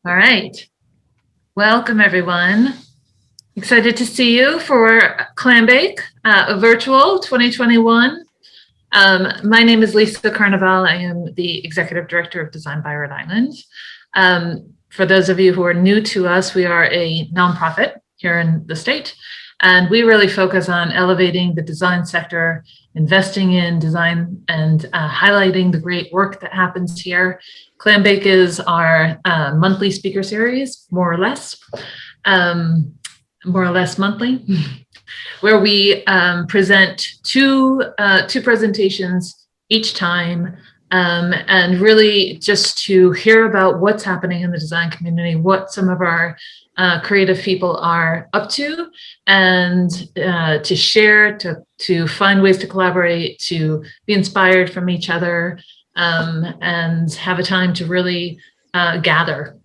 All right. Welcome, everyone. Excited to see you for Clambake, a virtual 2021. My name is Lisa Carnival. I am the Executive Director of Design by Rhode Island. For those of you who are new to us, we are a nonprofit here in the state, and we really focus on elevating the design sector, investing in design, and highlighting the great work that happens here. Clambake is our monthly speaker series, more or less monthly, where we present two presentations each time, and really just to hear about what's happening in the design community, what some of our creative people are up to, and to share, to find ways to collaborate, to be inspired from each other, and have a time to really gather.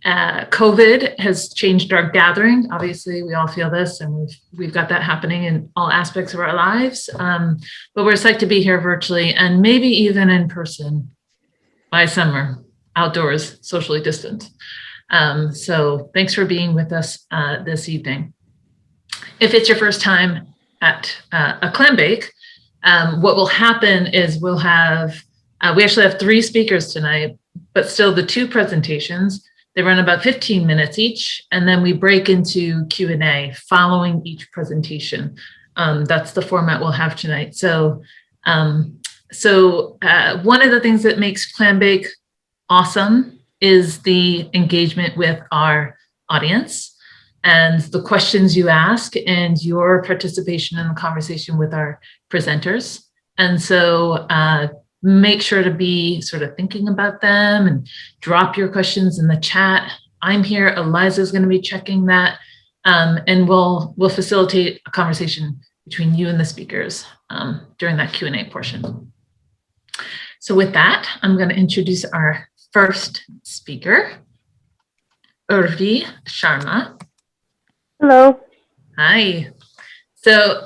COVID has changed our gathering. Obviously, we all feel this, and we've got that happening in all aspects of our lives. But we're psyched to be here virtually and maybe even in person by summer, outdoors, socially distant. So thanks for being with us this evening. If it's your first time at a Clambake, what will happen is we actually have 3 speakers tonight, but still the 2 presentations. They run about 15 minutes each, and then we break into Q&A following each presentation. That's the format we'll have tonight. So one of the things that makes Clambake awesome is the engagement with our audience and the questions you ask and your participation in the conversation with our presenters. And so make sure to be sort of thinking about them and drop your questions in the chat. I'm here, Eliza's going to be checking that, and we'll facilitate a conversation between you and the speakers during that Q&A portion. So with that, I'm going to introduce our first speaker, Urvi Sharma. Hello. Hi. So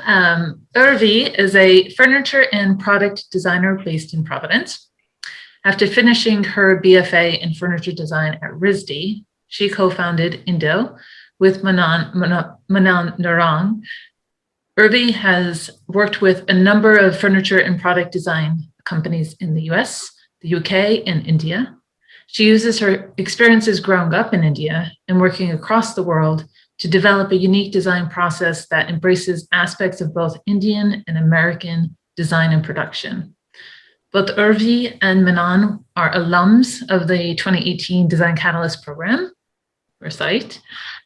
Urvi is a furniture and product designer based in Providence. After finishing her BFA in furniture design at RISD, she co-founded Indo with Manan Narang. Urvi has worked with a number of furniture and product design companies in the US, the UK, and India. She uses her experiences growing up in India and working across the world to develop a unique design process that embraces aspects of both Indian and American design and production. Both Urvi and Manan are alums of the 2018 Design Catalyst program, or site.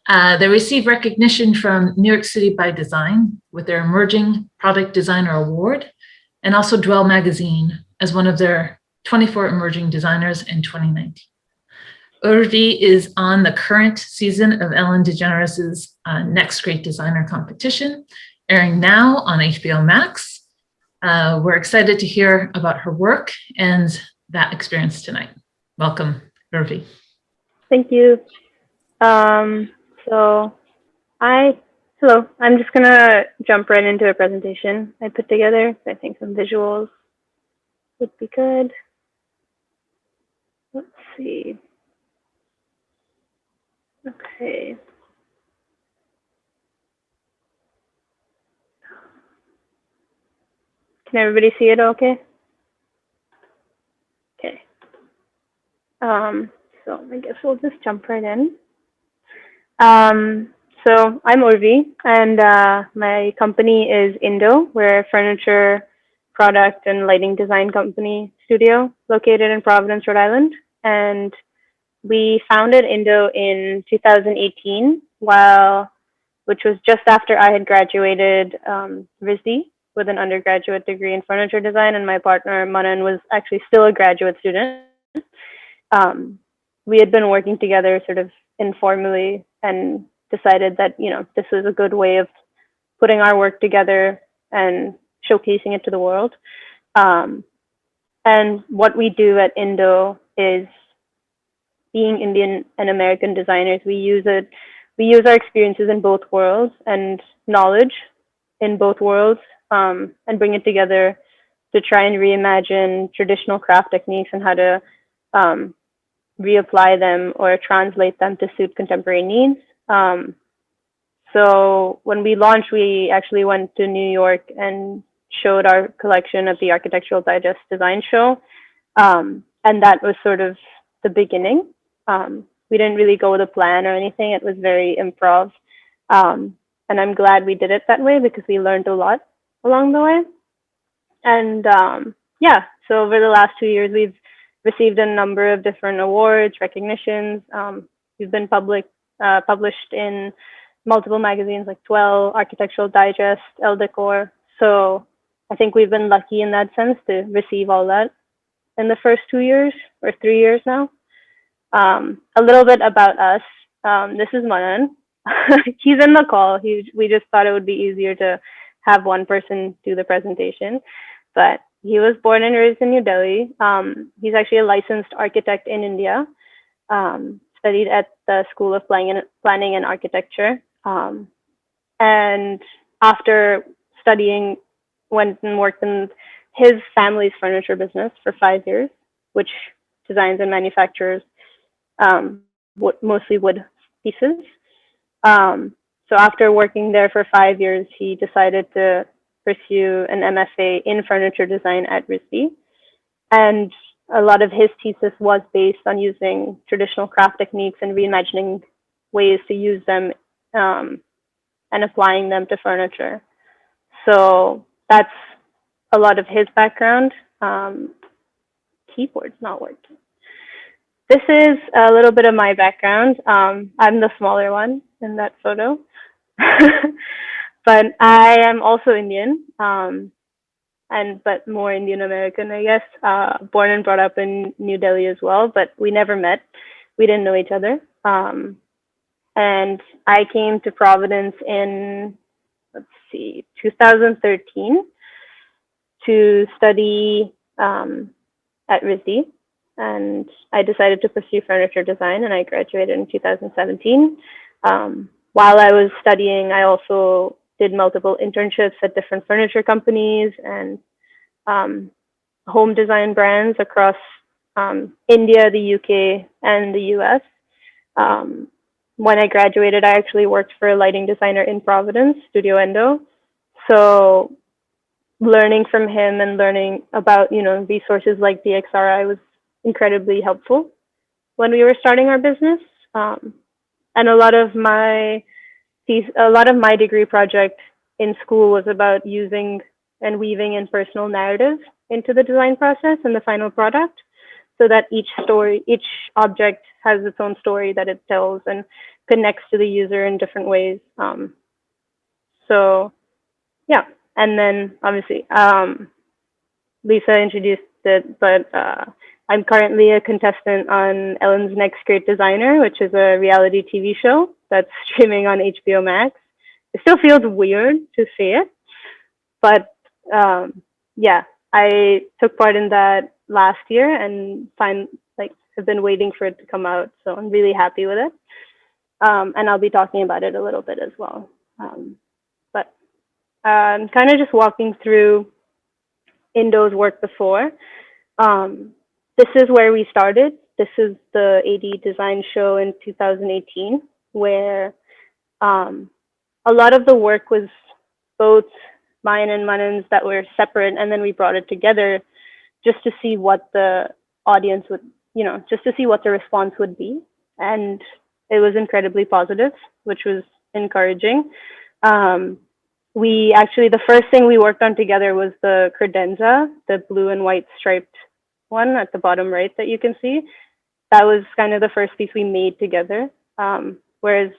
They received recognition from New York City by Design with their Emerging Product Designer Award, and also Dwell Magazine as one of their 24 emerging designers in 2019. Urvi is on the current season of Ellen DeGeneres' Next Great Designer competition, airing now on HBO Max. We're excited to hear about her work and that experience tonight. Welcome, Urvi. Thank you. Hello. I'm just gonna jump right into a presentation I put together. I think some visuals would be good. Let's see. Okay. Can everybody see it okay? Okay. So I guess we'll just jump right in. So I'm Urvi, and my company is Indo. We're a furniture, product, and lighting design company studio located in Providence, Rhode Island. And we founded Indo in 2018, which was just after I had graduated RISD with an undergraduate degree in furniture design, and my partner Manan was actually still a graduate student. We had been working together sort of informally and decided that, this was a good way of putting our work together and showcasing it to the world. And what we do at Indo is, being Indian and American designers, we use our experiences in both worlds and knowledge in both worlds, and bring it together to try and reimagine traditional craft techniques and how to reapply them or translate them to suit contemporary needs. So when we launched, we actually went to New York and showed our collection at the Architectural Digest Design Show. And that was sort of the beginning. We didn't really go with a plan or anything. It was very improv. And I'm glad we did it that way because we learned a lot along the way. And yeah, so over the last 2 years, we've received a number of different awards, recognitions. We've been published in multiple magazines like Dwell, Architectural Digest, Elle Decor. So I think we've been lucky in that sense to receive all that in the first 2 years or 3 years now. A little bit about us. This is Manan. He's in the call. We just thought it would be easier to have one person do the presentation. But he was born and raised in New Delhi. He's actually a licensed architect in India. Studied at the School of Planning and Architecture. And after studying, went and worked in his family's furniture business for 5 years, which designs and manufactures mostly wood pieces. So after working there for 5 years, he decided to pursue an MFA in furniture design at RISD. And a lot of his thesis was based on using traditional craft techniques and reimagining ways to use them and applying them to furniture. So that's a lot of his background. Keyboard's not working. This is a little bit of my background. I'm the smaller one in that photo. But I am also Indian, but more Indian American, I guess. Born and brought up in New Delhi as well, but we never met. We didn't know each other. And I came to Providence in, 2013 to study at RISD. And I decided to pursue furniture design, and I graduated in 2017. While I was studying, I also did multiple internships at different furniture companies and home design brands across India, the UK, and the US. When I graduated, I actually worked for a lighting designer in Providence, Studio Endo. So learning from him and learning about, resources like DESIGNxRI was incredibly helpful when we were starting our business. And a lot of my degree project in school was about using and weaving in personal narratives into the design process and the final product, so that each object has its own story that it tells and connects to the user in different ways. So yeah, and then obviously Lisa introduced it, but I'm currently a contestant on Ellen's Next Great Designer, which is a reality TV show that's streaming on HBO Max. It still feels weird to say it, but yeah, I took part in that last year and have been waiting for it to come out. So I'm really happy with it. And I'll be talking about it a little bit as well. But I'm kind of just walking through Indo's work before. This is where we started. This is the AD Design Show in 2018, where a lot of the work was both mine and Manan's that were separate, and then we brought it together just to see what the audience would, just to see what the response would be. And it was incredibly positive, which was encouraging. The first thing we worked on together was the credenza, the blue and white striped one at the bottom right that you can see. That was kind of the first piece we made together. Whereas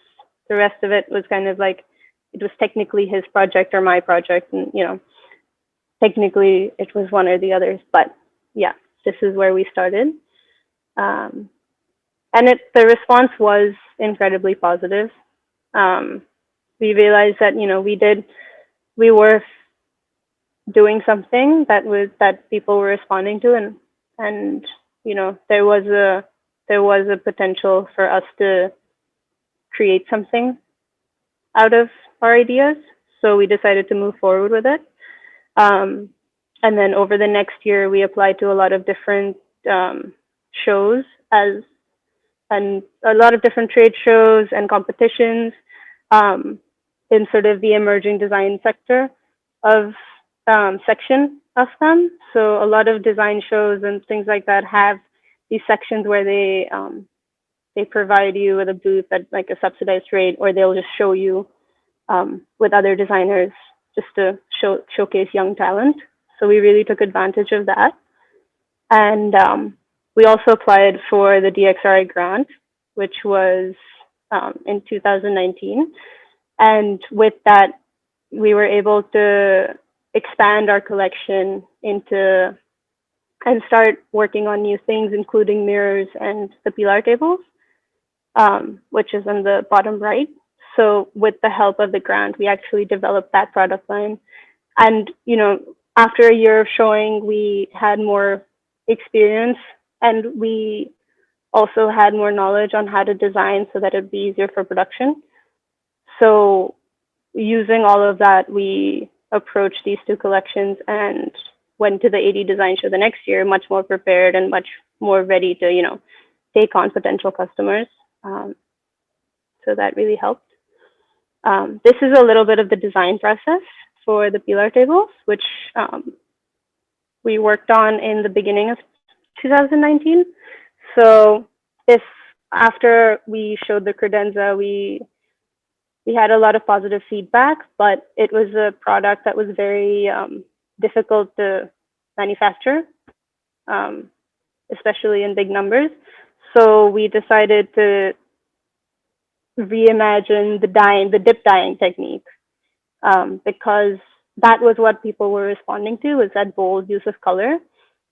the rest of it was kind of like, it was technically his project or my project. And, technically it was one or the others, but yeah, this is where we started. And the response was incredibly positive. We realized that, we were doing something that people were responding to, and there was a potential for us to create something out of our ideas. So we decided to move forward with it. And then over the next year, we applied to a lot of different shows as and a lot of different trade shows and competitions in sort of the emerging design sector of section of them. So a lot of design shows and things like that have these sections where they provide you with a booth at like a subsidized rate, or they'll just show you with other designers just to showcase young talent. So we really took advantage of that. And we also applied for the DESIGNxRI grant, which was in 2019. And with that, we were able to expand our collection into and start working on new things, including mirrors and the pilar tables, which is on the bottom right. So with the help of the grant, we actually developed that product line. And, you know, after a year of showing, we had more experience, and we also had more knowledge on how to design so that it'd be easier for production. So using all of that, we approached these two collections and went to the AD Design Show the next year, much more prepared and much more ready to, you know, take on potential customers. So that really helped. This is a little bit of the design process for the pilar tables, which we worked on in the beginning of 2019. So if after we showed the credenza, we had a lot of positive feedback, but it was a product that was very difficult to manufacture, especially in big numbers. So we decided to reimagine the dip dyeing technique, because that was what people were responding to, was that bold use of color.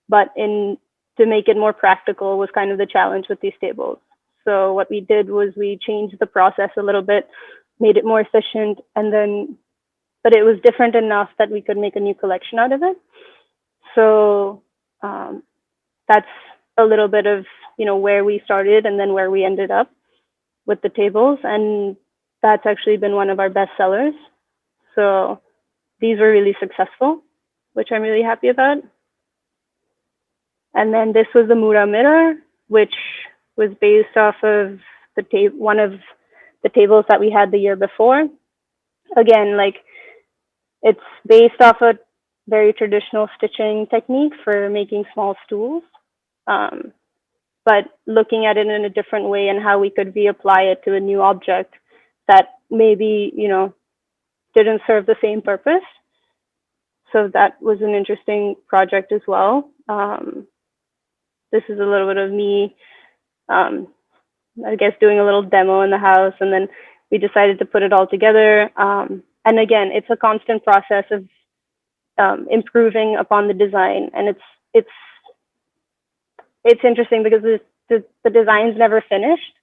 But to make it more practical was kind of the challenge with these tables. So what we did was we changed the process a little bit, made it more efficient, but it was different enough that we could make a new collection out of it. So that's a little bit of, you know, where we started and then where we ended up with the tables. And that's actually been one of our best sellers. So these were really successful, which I'm really happy about. And then this was the Mura mirror, which was based off of one of the tables that we had the year before. Again, like, it's based off a very traditional stitching technique for making small stools, but looking at it in a different way and how we could reapply it to a new object that maybe, you know, didn't serve the same purpose. So that was an interesting project as well. This is a little bit of me, I guess, doing a little demo in the house, and then we decided to put it all together. And again, it's a constant process of improving upon the design, and it's interesting because the design's never finished.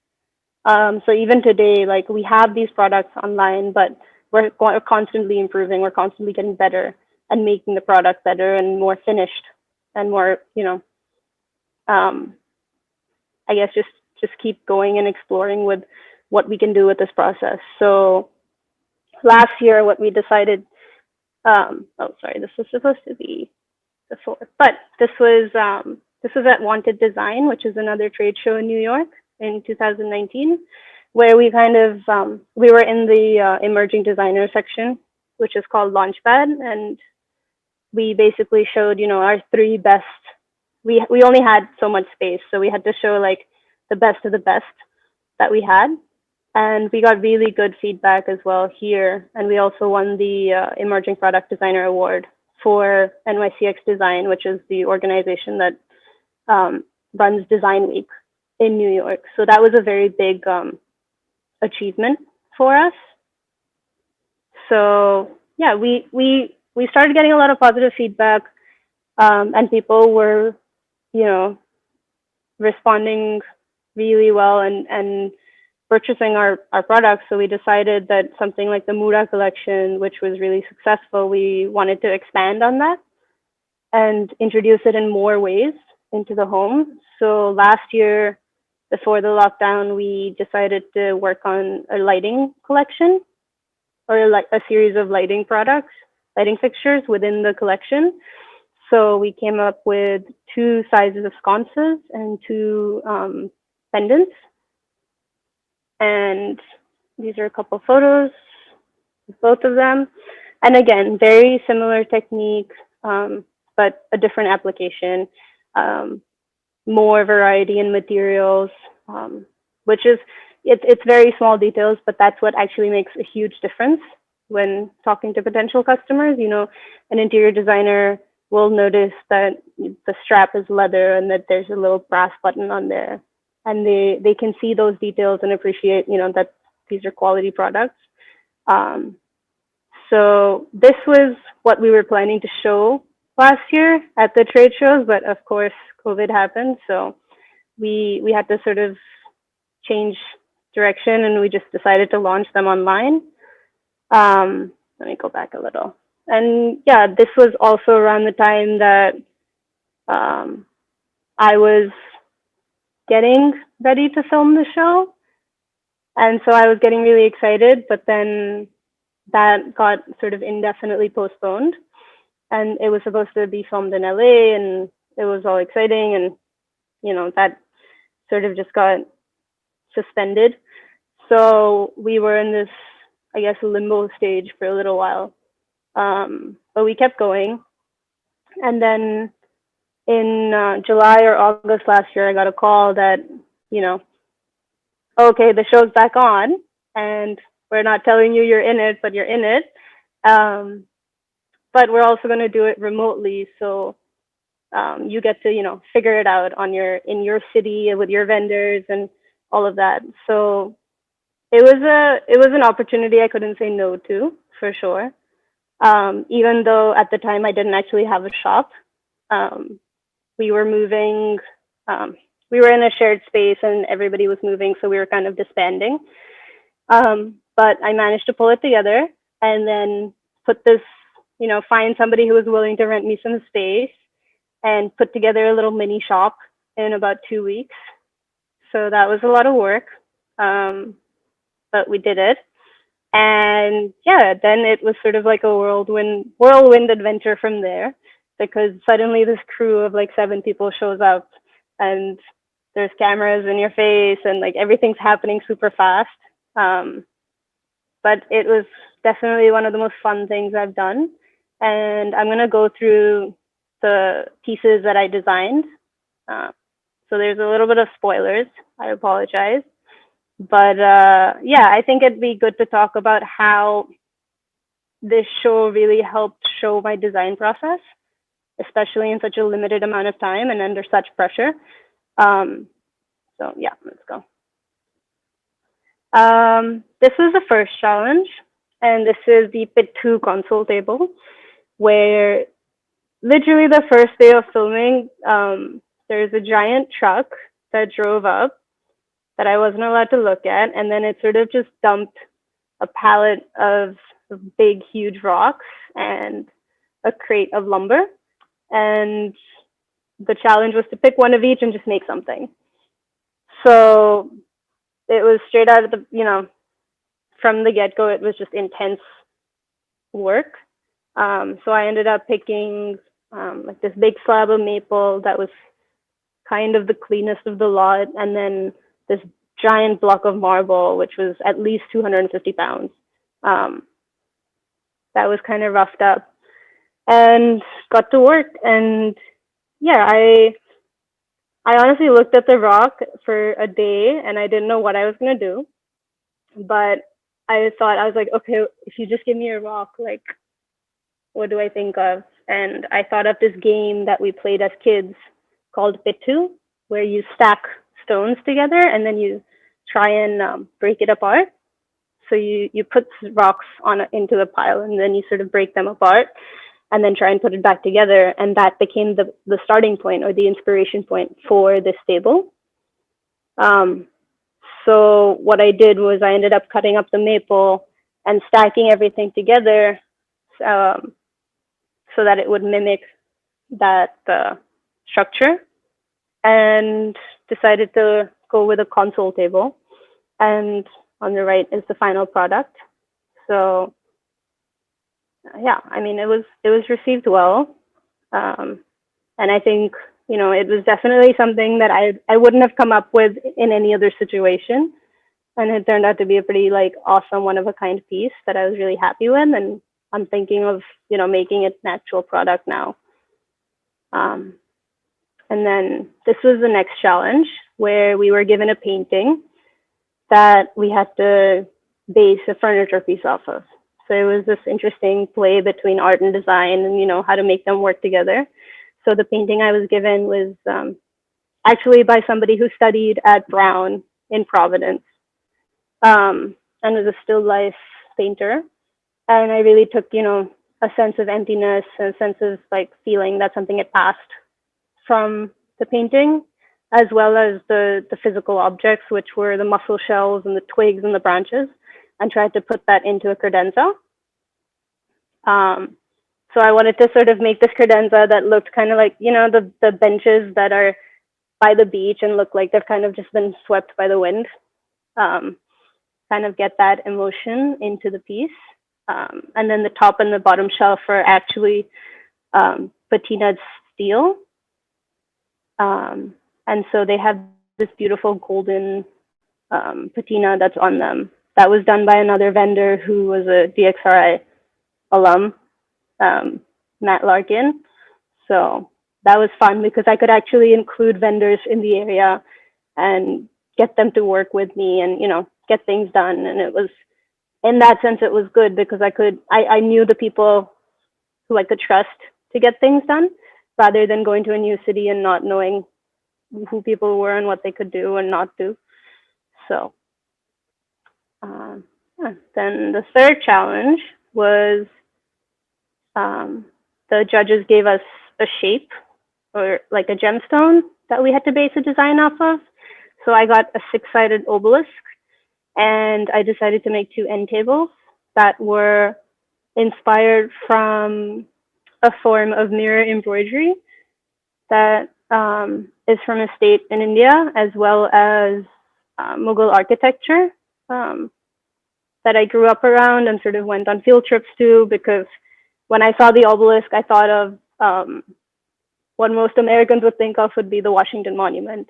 So even today, like, we have these products online, but we're constantly improving. We're constantly getting better and making the product better and more finished and more, you know, I guess just keep going and exploring with what we can do with this process. So last year, what we decided, oh, sorry, this was supposed to be before, but this was at Wanted Design, which is another trade show in New York in 2019, where we kind of, we were in the emerging designer section, which is called Launchpad. And we basically showed, you know, our three best, we only had so much space. So we had to show like the best of the best that we had. And we got really good feedback as well here. And we also won the Emerging Product Designer Award for NYCX Design, which is the organization that runs Design Week in New York. So that was a very big achievement for us. So yeah, we started getting a lot of positive feedback, and people were, you know, responding really well and purchasing our products. So we decided that something like the Mura collection, which was really successful, we wanted to expand on that and introduce it in more ways into the home. So last year, before the lockdown, we decided to work on a lighting collection, or like a series of lighting products, lighting fixtures within the collection. So we came up with 2 sizes of sconces and 2 pendants And these are a couple photos of both of them. And again, very similar technique, but a different application, more variety in materials, which is, it's very small details, but that's what actually makes a huge difference when talking to potential customers. You know, an interior designer will notice that the strap is leather and that there's a little brass button on there, and they can see those details and appreciate, you know, that these are quality products. So this was what we were planning to show last year at the trade shows, but of course COVID happened, so we had to sort of change direction, and we just decided to launch them online. Let me go back a little. And yeah, this was also around the time that I was getting ready to film the show. And so I was getting really excited, but then that got sort of indefinitely postponed. And it was supposed to be filmed in LA, and it was all exciting. And, you know, that sort of just got suspended. So we were in this, I guess, limbo stage for a little while. But we kept going. And then in July or August last year, I got a call that, you know, okay, the show's back on, and we're not telling you you're in it, but you're in it. But we're also going to do it remotely, so you get to, you know, figure it out on in your city with your vendors and all of that. So it was an opportunity I couldn't say no to, for sure. Even though at the time I didn't actually have a shop. We were moving. We were in a shared space, and everybody was moving, so we were kind of disbanding. But I managed to pull it together, and then put this, you know, find somebody who was willing to rent me some space, and put together a little mini shop in about 2 weeks. So that was a lot of work, but we did it. And yeah, then it was sort of like a whirlwind adventure from there, because suddenly this crew of like 7 people shows up, and there's cameras in your face, and like everything's happening super fast. But it was definitely one of the most fun things I've done. And I'm going to go through the pieces that I designed. So there's a little bit of spoilers. I apologize. But yeah, I think it'd be good to talk about how this show really helped show my design process, especially in such a limited amount of time and under such pressure. So yeah, let's go. This was the first challenge, and this is the Pit 2 console table, where literally the first day of filming, there's a giant truck that drove up that I wasn't allowed to look at, and then it sort of just dumped a pallet of big, huge rocks and a crate of lumber. And the challenge was to pick one of each and just make something. So it was straight out of the, you know, from the get-go, it was just intense work. So I ended up picking like this big slab of maple that was kind of the cleanest of the lot, and then this giant block of marble, which was at least 250 pounds. That was kind of roughed up, and got to work. And yeah, I honestly looked at the rock for a day, and I didn't know what I was going to do. But I was like, okay, if you just give me a rock, like, what do I think of? And I thought of this game that we played as kids called Pit 2, where you stack stones together and then you try and break it apart. So you put rocks into a pile, and then you sort of break them apart and then try and put it back together. And that became the starting point, or the inspiration point for this table. So what I did was I ended up cutting up the maple and stacking everything together so that it would mimic that structure, and decided to go with a console table. And on the right is the final product. So yeah, I mean, it was received well. And I think, it was definitely something that I wouldn't have come up with in any other situation. and it turned out to be a pretty like awesome, one of a kind piece that I was really happy with, and I'm thinking of making it an actual product now. And then this was the next challenge where we were given a painting that we had to base a furniture piece off of. So it was this interesting play between art and design, and how to make them work together. So the painting I was given was actually by somebody who studied at Brown in Providence, and was a still life painter. And I really took, a sense of emptiness and a sense of like feeling that something had passed from the painting, as well as the physical objects, which were the mussel shells and the twigs and the branches, and tried to put that into a credenza. So I wanted to sort of make this credenza that looked kind of like, the benches that are by the beach and look like they've kind of just been swept by the wind. Kind of get that emotion into the piece. And then the top and the bottom shelf are actually patinaed steel. And so they have this beautiful golden patina that's on them. That was done by another vendor who was a DESIGNxRI alum, Matt Larkin. So that was fun because I could actually include vendors in the area and get them to work with me and, get things done. And it was, in that sense, it was good because I knew the people who I could trust to get things done, rather than going to a new city and not knowing who people were and what they could do and not do. So then the third challenge was the judges gave us a shape or like a gemstone that we had to base a design off of. So I got a 6-sided obelisk, and I decided to make 2 end tables that were inspired from a form of mirror embroidery that is from a state in India, as well as Mughal architecture that I grew up around and sort of went on field trips to, because when I saw the obelisk, I thought of what most Americans would think of would be the Washington Monument.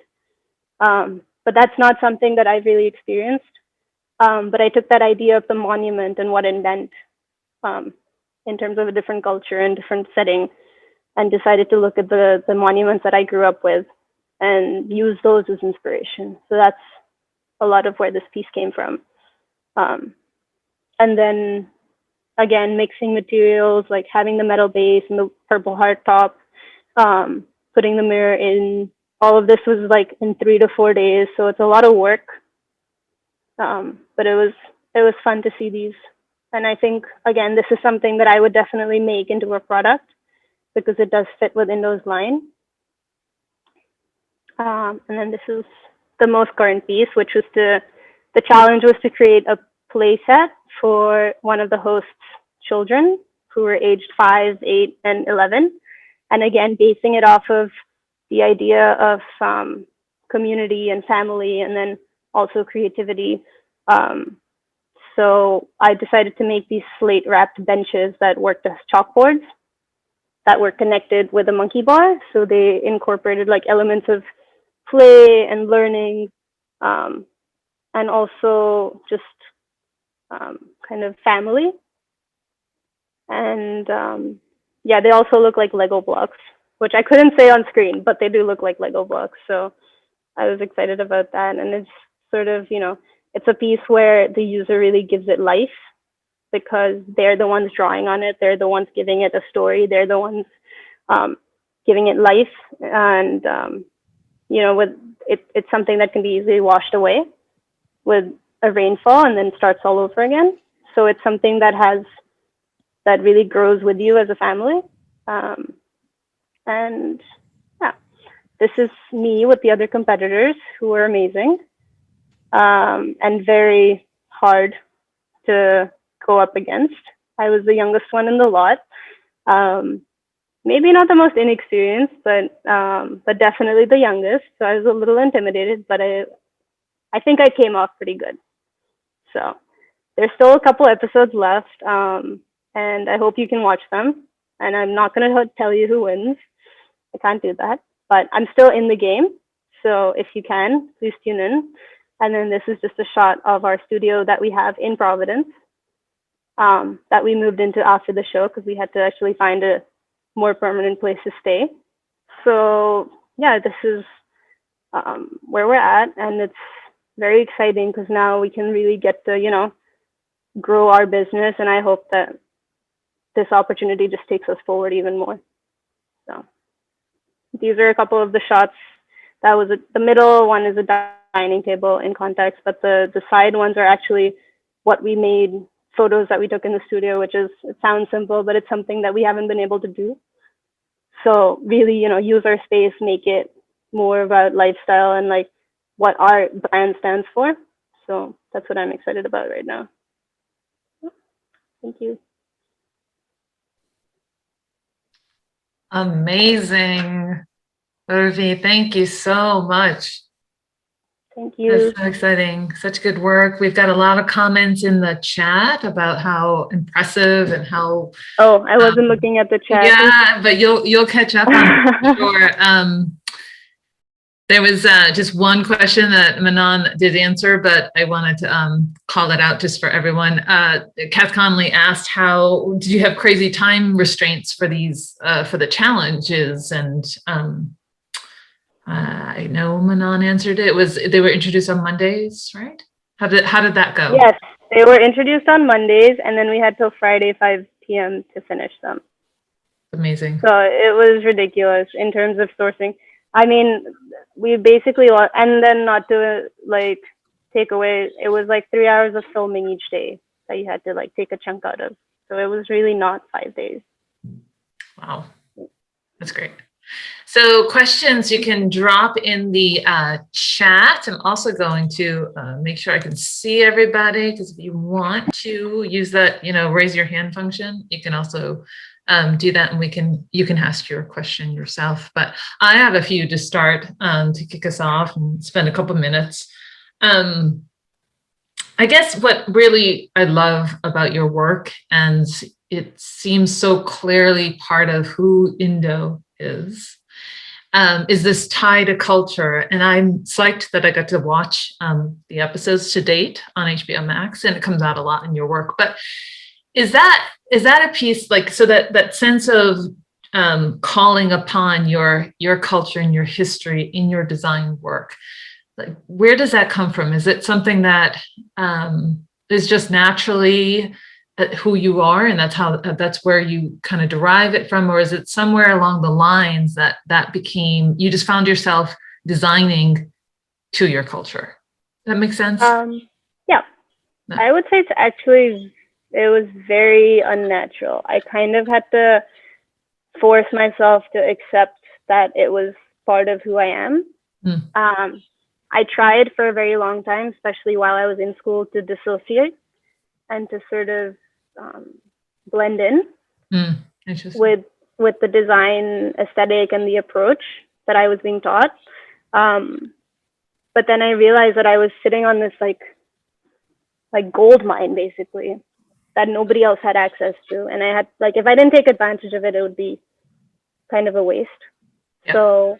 But that's not something that I've really experienced. But I took that idea of the monument and what it meant in terms of a different culture and different setting, and decided to look at the monuments that I grew up with and use those as inspiration. So that's a lot of where this piece came from. And then again, mixing materials, like having the metal base and the purple heart top, putting the mirror in. All of this was like in 3 to 4 days, so it's a lot of work. But it was fun to see these. And I think, again, this is something that I would definitely make into a product because it does fit within those line. And then this is the most current piece, which was the challenge was to create a play set for one of the host's children who were aged 5, 8, and 11. And again, basing it off of the idea of community and family, and then also creativity. So I decided to make these slate wrapped benches that worked as chalkboards that were connected with a monkey bar. So they incorporated like elements of play and learning, and also just kind of family. And yeah, they also look like Lego blocks, which I couldn't say on screen, but they do look like Lego blocks. So I was excited about that. And it's sort of, it's a piece where the user really gives it life because they're the ones drawing on it. They're the ones giving it a story. They're the ones giving it life. And, with it's something that can be easily washed away with a rainfall and then starts all over again. So it's something that really grows with you as a family. And yeah, this is me with the other competitors who are amazing. And very hard to go up against. I was the youngest one in the lot. Maybe not the most inexperienced, but definitely the youngest. So I was a little intimidated, but I think I came off pretty good. So there's still a couple episodes left, and I hope you can watch them. And I'm not going to tell you who wins. I can't do that, but I'm still in the game. So if you can, please tune in. And then this is just a shot of our studio that we have in Providence, that we moved into after the show because we had to actually find a more permanent place to stay. So yeah, this is where we're at, and it's very exciting because now we can really get to, you know, grow our business, and I hope that this opportunity just takes us forward even more. So these are a couple of the shots. That was the middle one is a dining table in context, but the side ones are actually what we made, photos that we took in the studio, which is, it sounds simple, but it's something that we haven't been able to do. So really, you know, use our space, make it more about lifestyle and like what our brand stands for. So that's what I'm excited about right now. Thank you. Amazing. Urvi, thank you so much. Thank you. That's so exciting. Such good work. We've got a lot of comments in the chat about how impressive and how. Oh, I wasn't looking at the chat. Yeah, but you'll catch up on it for sure. There was just one question that Manon did answer, but I wanted to call it out just for everyone. Kath Conley asked, how did you have crazy time restraints for these for the challenges? And I know Manon answered it. They were introduced on Mondays, right? How did that go? Yes, they were introduced on Mondays, and then we had till Friday 5 p.m. to finish them. Amazing. So it was ridiculous in terms of sourcing. I mean, we basically, and then not to like take away, it was like 3 hours of filming each day that you had to like take a chunk out of. So it was really not 5 days. Wow, that's great. So questions you can drop in the chat. I'm also going to make sure I can see everybody, because if you want to use that, you know, raise your hand function, you can also do that, and you can ask your question yourself. But I have a few to start to kick us off and spend a couple minutes. I guess what really I love about your work, and it seems so clearly part of who Indo is this tie to culture. And I'm psyched that I got to watch the episodes to date on HBO Max, and it comes out a lot in your work. But is that a piece, like, so that sense of calling upon your culture and your history in your design work, like, where does that come from? Is it something that is just naturally who you are, and that's where you kind of derive it from, or is it somewhere along the lines that became, you just found yourself designing to your culture? Does that make sense? Yeah, no. I would say it was very unnatural. I kind of had to force myself to accept that it was part of who I am. I tried for a very long time, especially while I was in school, to dissociate and to sort of blend in with the design aesthetic and the approach that I was being taught. But then I realized that I was sitting on this like gold mine, basically, that nobody else had access to. And I had, like, if I didn't take advantage of it, it would be kind of a waste. Yeah. So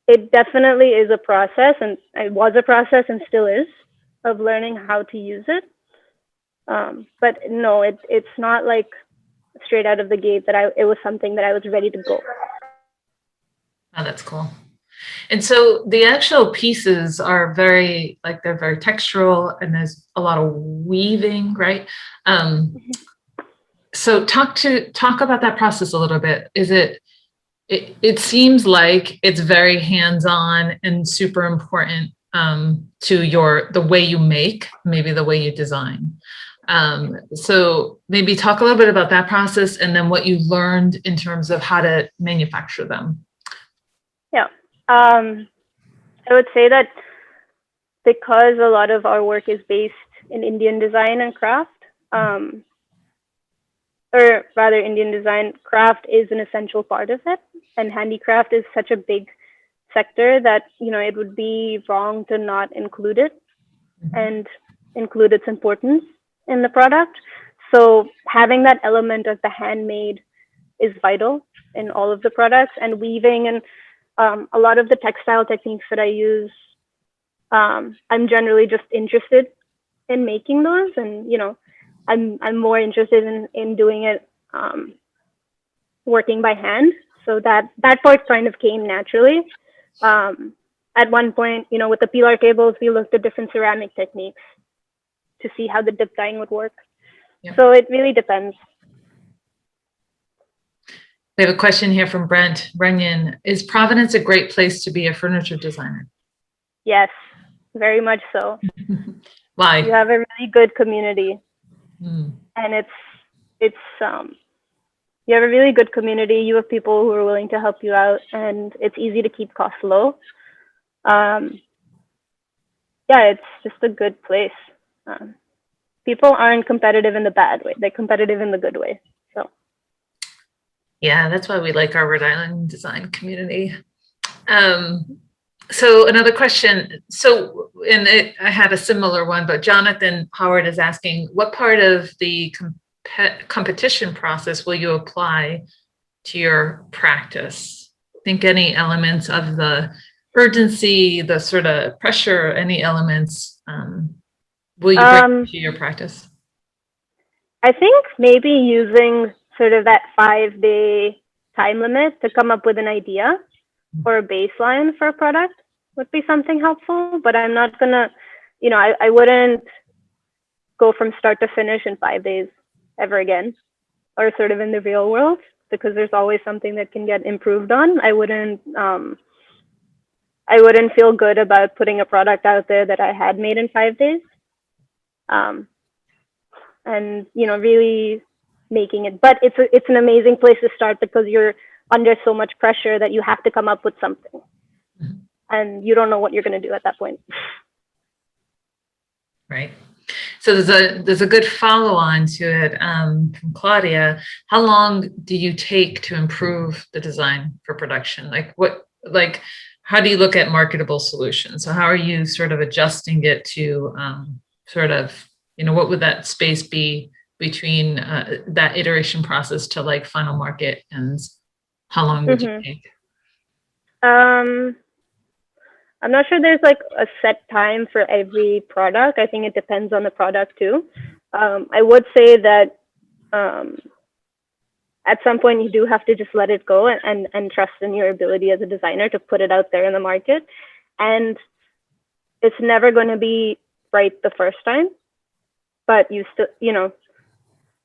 it definitely is a process, and it was a process and still is, of learning how to use it. But no, it's not like straight out of the gate that it was something that I was ready to go. Oh, that's cool. And so the actual pieces are very, like, they're very textural, and there's a lot of weaving, right? So talk about that process a little bit. It seems like it's very hands-on and super important to the way you make, maybe the way you design. So maybe talk a little bit about that process, and then what you learned in terms of how to manufacture them. Yeah, I would say that because a lot of our work is based in Indian design and craft, or rather Indian design, craft is an essential part of it. And handicraft is such a big sector that, you know, it would be wrong to not include it and include its importance in the product. So having that element of the handmade is vital in all of the products. And weaving and a lot of the textile techniques that I use I'm generally just interested in making those, and I'm more interested in doing it working by hand. So that part kind of came naturally. At one point, with the peeler tables, we looked at different ceramic techniques to see how the dip dyeing would work. Yep. So it really depends. We have a question here from Brent Runyon. Is Providence a great place to be a furniture designer? Yes, very much so. Why? You have a really good community, and it's you have a really good community. You have people who are willing to help you out, and it's easy to keep costs low. Yeah, it's just a good place. People aren't competitive in the bad way; they're competitive in the good way. So. Yeah, that's why we like our Rhode Island design community. So another question. So, I had a similar one, but Jonathan Howard is asking, what part of the competition process will you apply to your practice? I think any elements of the urgency, the sort of pressure, any elements will you bring to your practice? I think maybe using sort of that 5-day time limit to come up with an idea or a baseline for a product would be something helpful, but I'm not gonna, I wouldn't go from start to finish in 5 days ever again, or sort of in the real world, because there's always something that can get improved on. I wouldn't feel good about putting a product out there that I had made in 5 days. And really making it, but it's an amazing place to start because you're under so much pressure that you have to come up with something, and you don't know what you're going to do at that point. Right. So there's a good follow on to it from Claudia. How long do you take to improve the design for production? How do you look at marketable solutions? So how are you sort of adjusting it to what would that space be between that iteration process to like final market, and how long would you take? I'm not sure there's like a set time for every product. I think it depends on the product too. I would say that at some point you do have to just let it go and trust in your ability as a designer to put it out there in the market. And it's never going to be right the first time, but you still,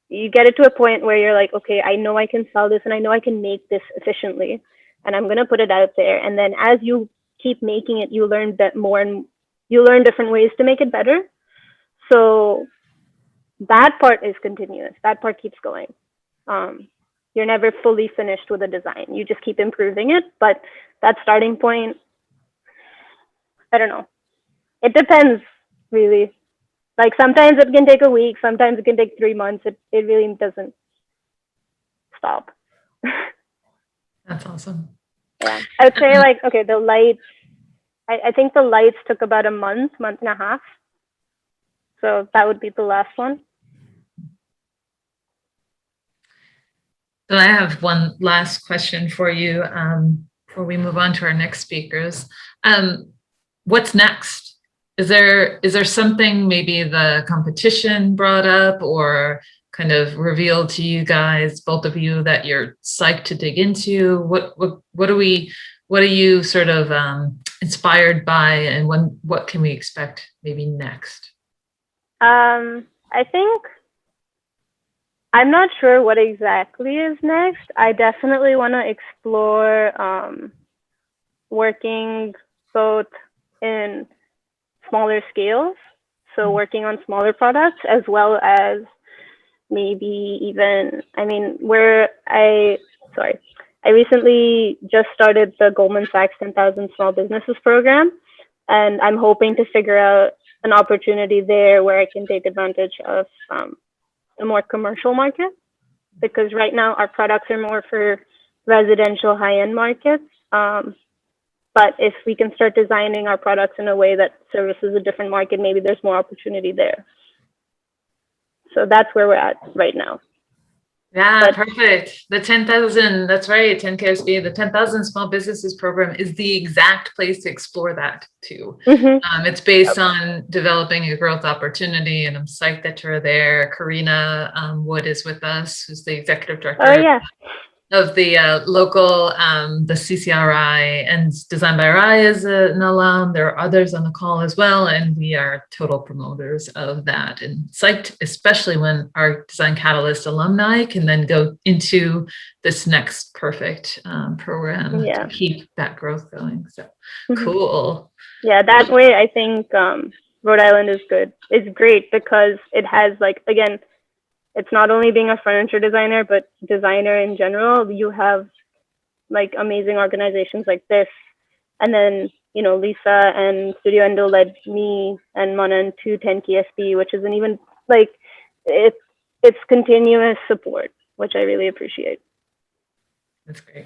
you get it to a point where you're like, okay, I know I can sell this and I know I can make this efficiently, and I'm going to put it out there. And then as you keep making it, you learn that more, and you learn different ways to make it better. So that part is continuous. That part keeps going. You're never fully finished with a design. You just keep improving it. But that starting point, I don't know. It depends, really. Like sometimes it can take a week. Sometimes it can take 3 months. It really doesn't stop. That's awesome. Yeah, I would say like, okay, the lights, I think the lights took about a month and a half. So that would be the last one. So I have one last question for you before we move on to our next speakers. What's next? Is there something maybe the competition brought up or kind of revealed to you guys, both of you, that you're psyched to dig into? What are you sort of inspired by, and what can we expect maybe next? I think I'm not sure what exactly is next. I definitely want to explore working both in smaller scales, so working on smaller products, as well as maybe even, I recently just started the Goldman Sachs 10,000 Small Businesses program, and I'm hoping to figure out an opportunity there where I can take advantage of a more commercial market, because right now our products are more for residential high-end markets. But if we can start designing our products in a way that services a different market, maybe there's more opportunity there. So that's where we're at right now. Yeah, But perfect. The 10,000, that's right, 10 KSB, the 10,000 Small Businesses Program is the exact place to explore that too. mhm. It's based on developing a growth opportunity, and I'm psyched that you're there. Karina Wood is with us, who's the executive Oh director yeah. of the local, the CCRI, and Design by RI is an alum. There are others on the call as well, and we are total promoters of that. And psyched, especially when our Design Catalyst alumni can then go into this next perfect program Yeah. to keep that growth going. So Mhm. cool. Yeah, that way I think Rhode Island is good. It's great because it has, like, again, it's not only being a furniture designer, but designer in general. You have like amazing organizations like this, and then Lisa and Studio Endo led me and Manan to 10 KSP, which isn't even like it's continuous support, which I really appreciate. That's great.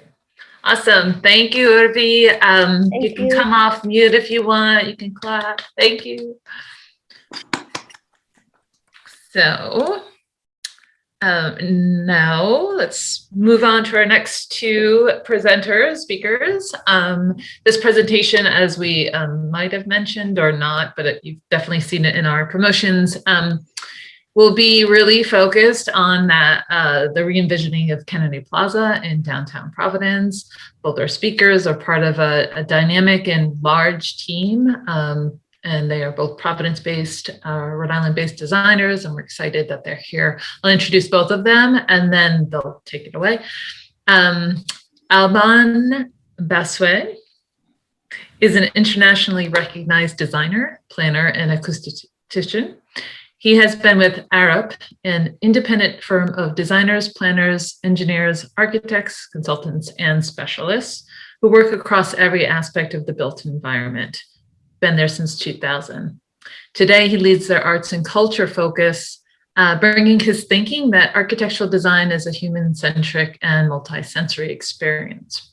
Awesome. Thank you, Urvi. Thank You can you. come off mute if you want. You can clap. Thank you. So now let's move on to our next two speakers. This presentation, as we might have mentioned or not, but you've definitely seen it in our promotions, will be really focused on that, the re-envisioning of Kennedy Plaza in downtown Providence. Both our speakers are part of a dynamic and large team, and they are both Providence-based, Rhode Island-based designers, and we're excited that they're here. I'll introduce both of them, and then they'll take it away. Alban Bassuet is an internationally recognized designer, planner, and acoustician. He has been with Arup, an independent firm of designers, planners, engineers, architects, consultants, and specialists who work across every aspect of the built environment. Been there since 2000. Today, he leads their arts and culture focus, bringing his thinking that architectural design is a human-centric and multi-sensory experience.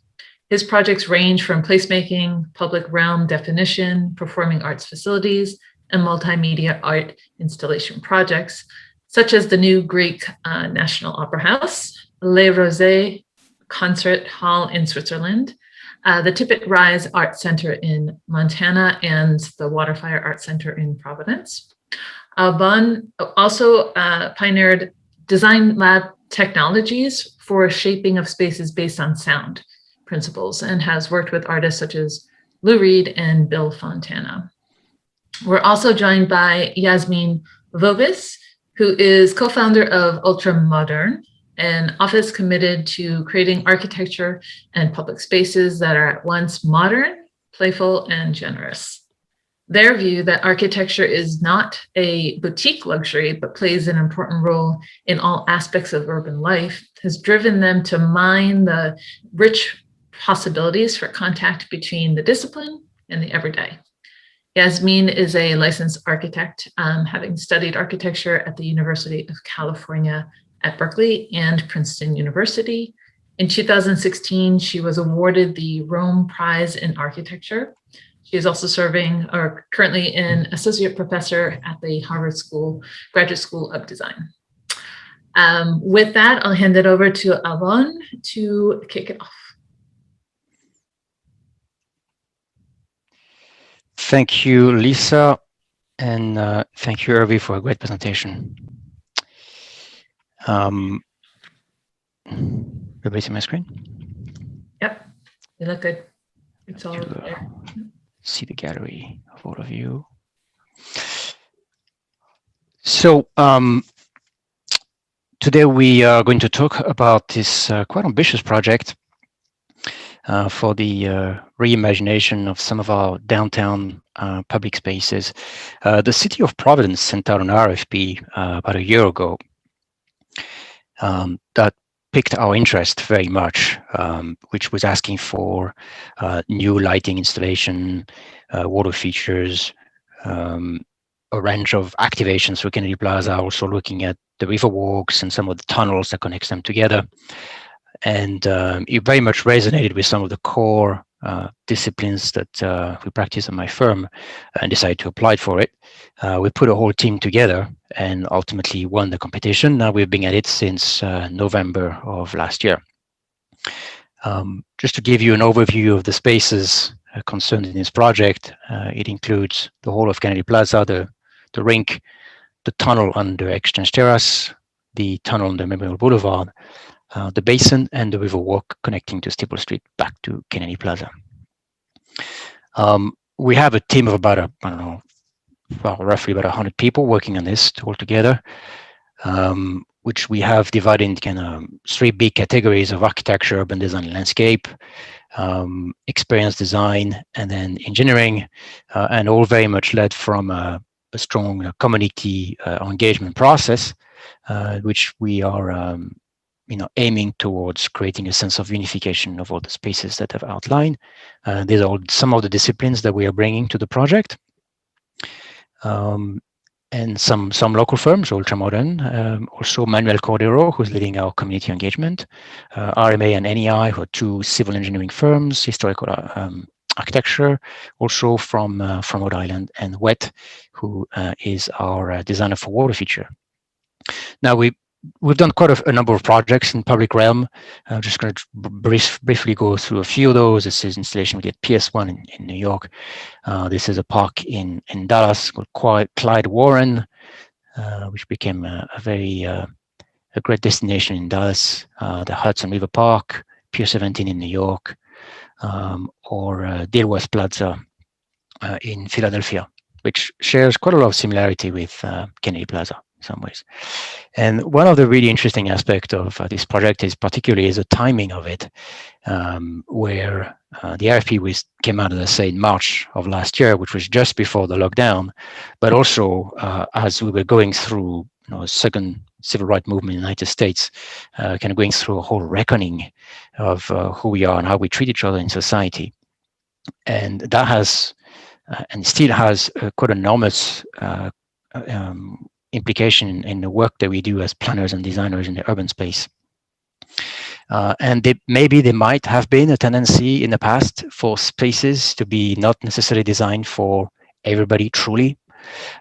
His projects range from placemaking, public realm definition, performing arts facilities, and multimedia art installation projects, such as the new Greek National Opera House, Les Rosés Concert Hall in Switzerland, the Tippett Rise Art Center in Montana, and the Waterfire Art Center in Providence. Alban also pioneered design lab technologies for shaping of spaces based on sound principles, and has worked with artists such as Lou Reed and Bill Fontana. We're also joined by Yasmin Vobis, who is co-founder of Ultramodern, an office committed to creating architecture and public spaces that are at once modern, playful, and generous. Their view that architecture is not a boutique luxury, but plays an important role in all aspects of urban life, has driven them to mine the rich possibilities for contact between the discipline and the everyday. Yasmin is a licensed architect, having studied architecture at the University of California at Berkeley and Princeton University. In 2016, she was awarded the Rome Prize in Architecture. She is also serving, or currently, an associate professor at the Harvard Graduate School of Design. With that, I'll hand it over to Alban to kick it off. Thank you, Lisa, and thank you, Urvi, for a great presentation. Everybody see my screen? Yep, you look good. It's all there. See the gallery of all of you. So today we are going to talk about this quite ambitious project for the reimagination of some of our downtown public spaces. The city of Providence sent out an RFP about a year ago that piqued our interest very much, which was asking for new lighting installation, water features, a range of activations for Kennedy Plaza, also looking at the river walks and some of the tunnels that connects them together. And it very much resonated with some of the core disciplines that we practice in my firm and decided to apply for it. We put a whole team together and ultimately won the competition. Now we've been at it since November of last year. Just to give you an overview of the spaces concerned in this project, it includes the whole of Kennedy Plaza, the rink, the tunnel under Exchange Terrace, the tunnel under Memorial Boulevard, the basin, and the river walk connecting to Steeple Street back to Kennedy Plaza. We have a team of about, I don't know, well, roughly about 100 people working on this altogether, which we have divided into kind of 3 big categories of architecture, urban design, and landscape, experience design, and then engineering, and all very much led from a strong community engagement process, which we are aiming towards creating a sense of unification of all the spaces that I've outlined. These are some of the disciplines that we are bringing to the project. And some local firms, ultramodern, also Manuel Cordero, who's leading our community engagement, RMA and NEI, who are 2 civil engineering firms, historical architecture, also from Rhode Island, and WET, who is our designer for water feature. Now we've done quite a number of projects in public realm. I'm just going to briefly go through a few of those. This is installation we did PS1 in New York. This is a park in Dallas called Clyde Warren, which became a great destination in Dallas. The Hudson River Park, Pier 17 in New York, or Dilworth Plaza in Philadelphia, which shares quite a lot of similarity with Kennedy Plaza in some ways. And one of the really interesting aspects of this project is particularly the timing of it, where the RFP came out, as I say, in March of last year, which was just before the lockdown, but also as we were going through a second civil rights movement in the United States, kind of going through a whole reckoning of who we are and how we treat each other in society. And that has, and still has, quite enormous implication in the work that we do as planners and designers in the urban space. And maybe there might have been a tendency in the past for spaces to be not necessarily designed for everybody truly.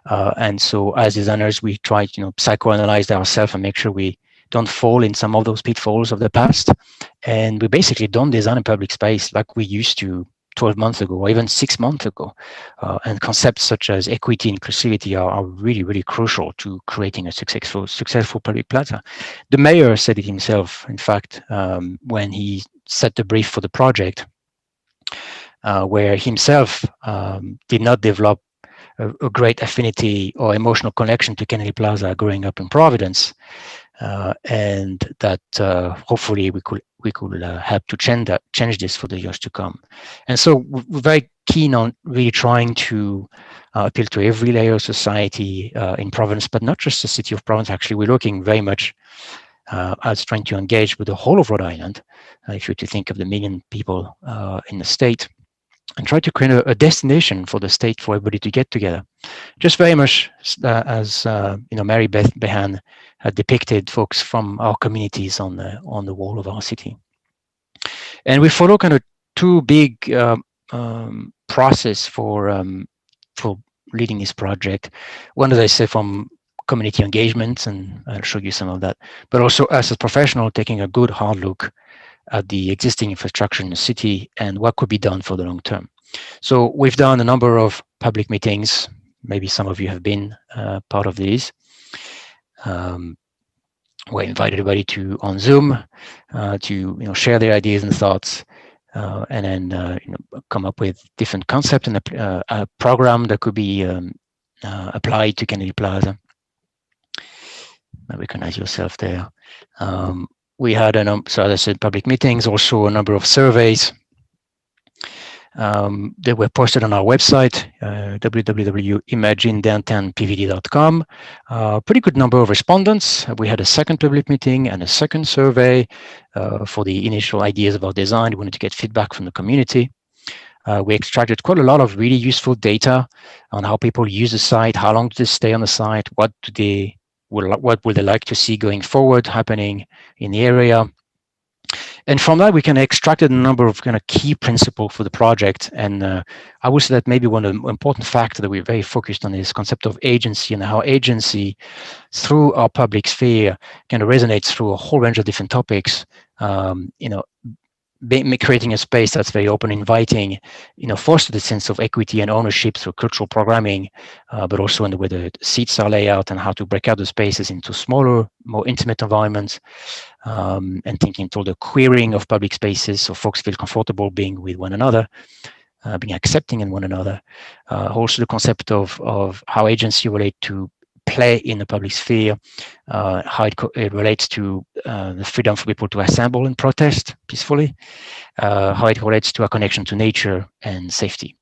And so as designers, we try to psychoanalyze ourselves and make sure we don't fall in some of those pitfalls of the past. And we basically don't design a public space like we used to 12 months ago, or even 6 months ago. And concepts such as equity and inclusivity are really, really crucial to creating a successful public plaza. The mayor said it himself, in fact, when he set the brief for the project, where himself did not develop a great affinity or emotional connection to Kennedy Plaza growing up in Providence, and that hopefully we could help to change this for the years to come. And so we're very keen on really trying to appeal to every layer of society in Providence, but not just the city of Providence. Actually, we're looking very much as trying to engage with the whole of Rhode Island, if you're to think of the 1 million people in the state, and try to create a destination for the state for everybody to get together. Just very much as Mary Beth Behan had depicted folks from our communities on the wall of our city. And we follow kind of 2 big process for leading this project. One, as I said, from community engagement, and I'll show you some of that, but also us as professionals taking a good hard look at the existing infrastructure in the city and what could be done for the long term. So we've done a number of public meetings. Maybe some of you have been part of these. We invited everybody on Zoom to share their ideas and thoughts, and then come up with different concepts and a program that could be applied to Kennedy Plaza. I recognize yourself there. We had, so as I said, public meetings, also a number of surveys that were posted on our website, www.imaginedowntownpvd.com. Pretty good number of respondents. We had a second public meeting and a second survey for the initial ideas about design. We wanted to get feedback from the community. We extracted quite a lot of really useful data on how people use the site, how long do they stay on the site, what would they like to see going forward happening in the area. And from that, we can extract a number of kind of key principles for the project. And I would say that maybe one of the important factors that we're very focused on is concept of agency, and how agency through our public sphere kind of resonates through a whole range of different topics. Creating a space that's very open, inviting, foster the sense of equity and ownership through cultural programming, but also in the way the seats are laid out and how to break out the spaces into smaller, more intimate environments, and thinking through the queering of public spaces so folks feel comfortable being with one another, being accepting in one another. Also the concept of how agency relate to play in the public sphere, how it relates to the freedom for people to assemble and protest peacefully, how it relates to our connection to nature and safety.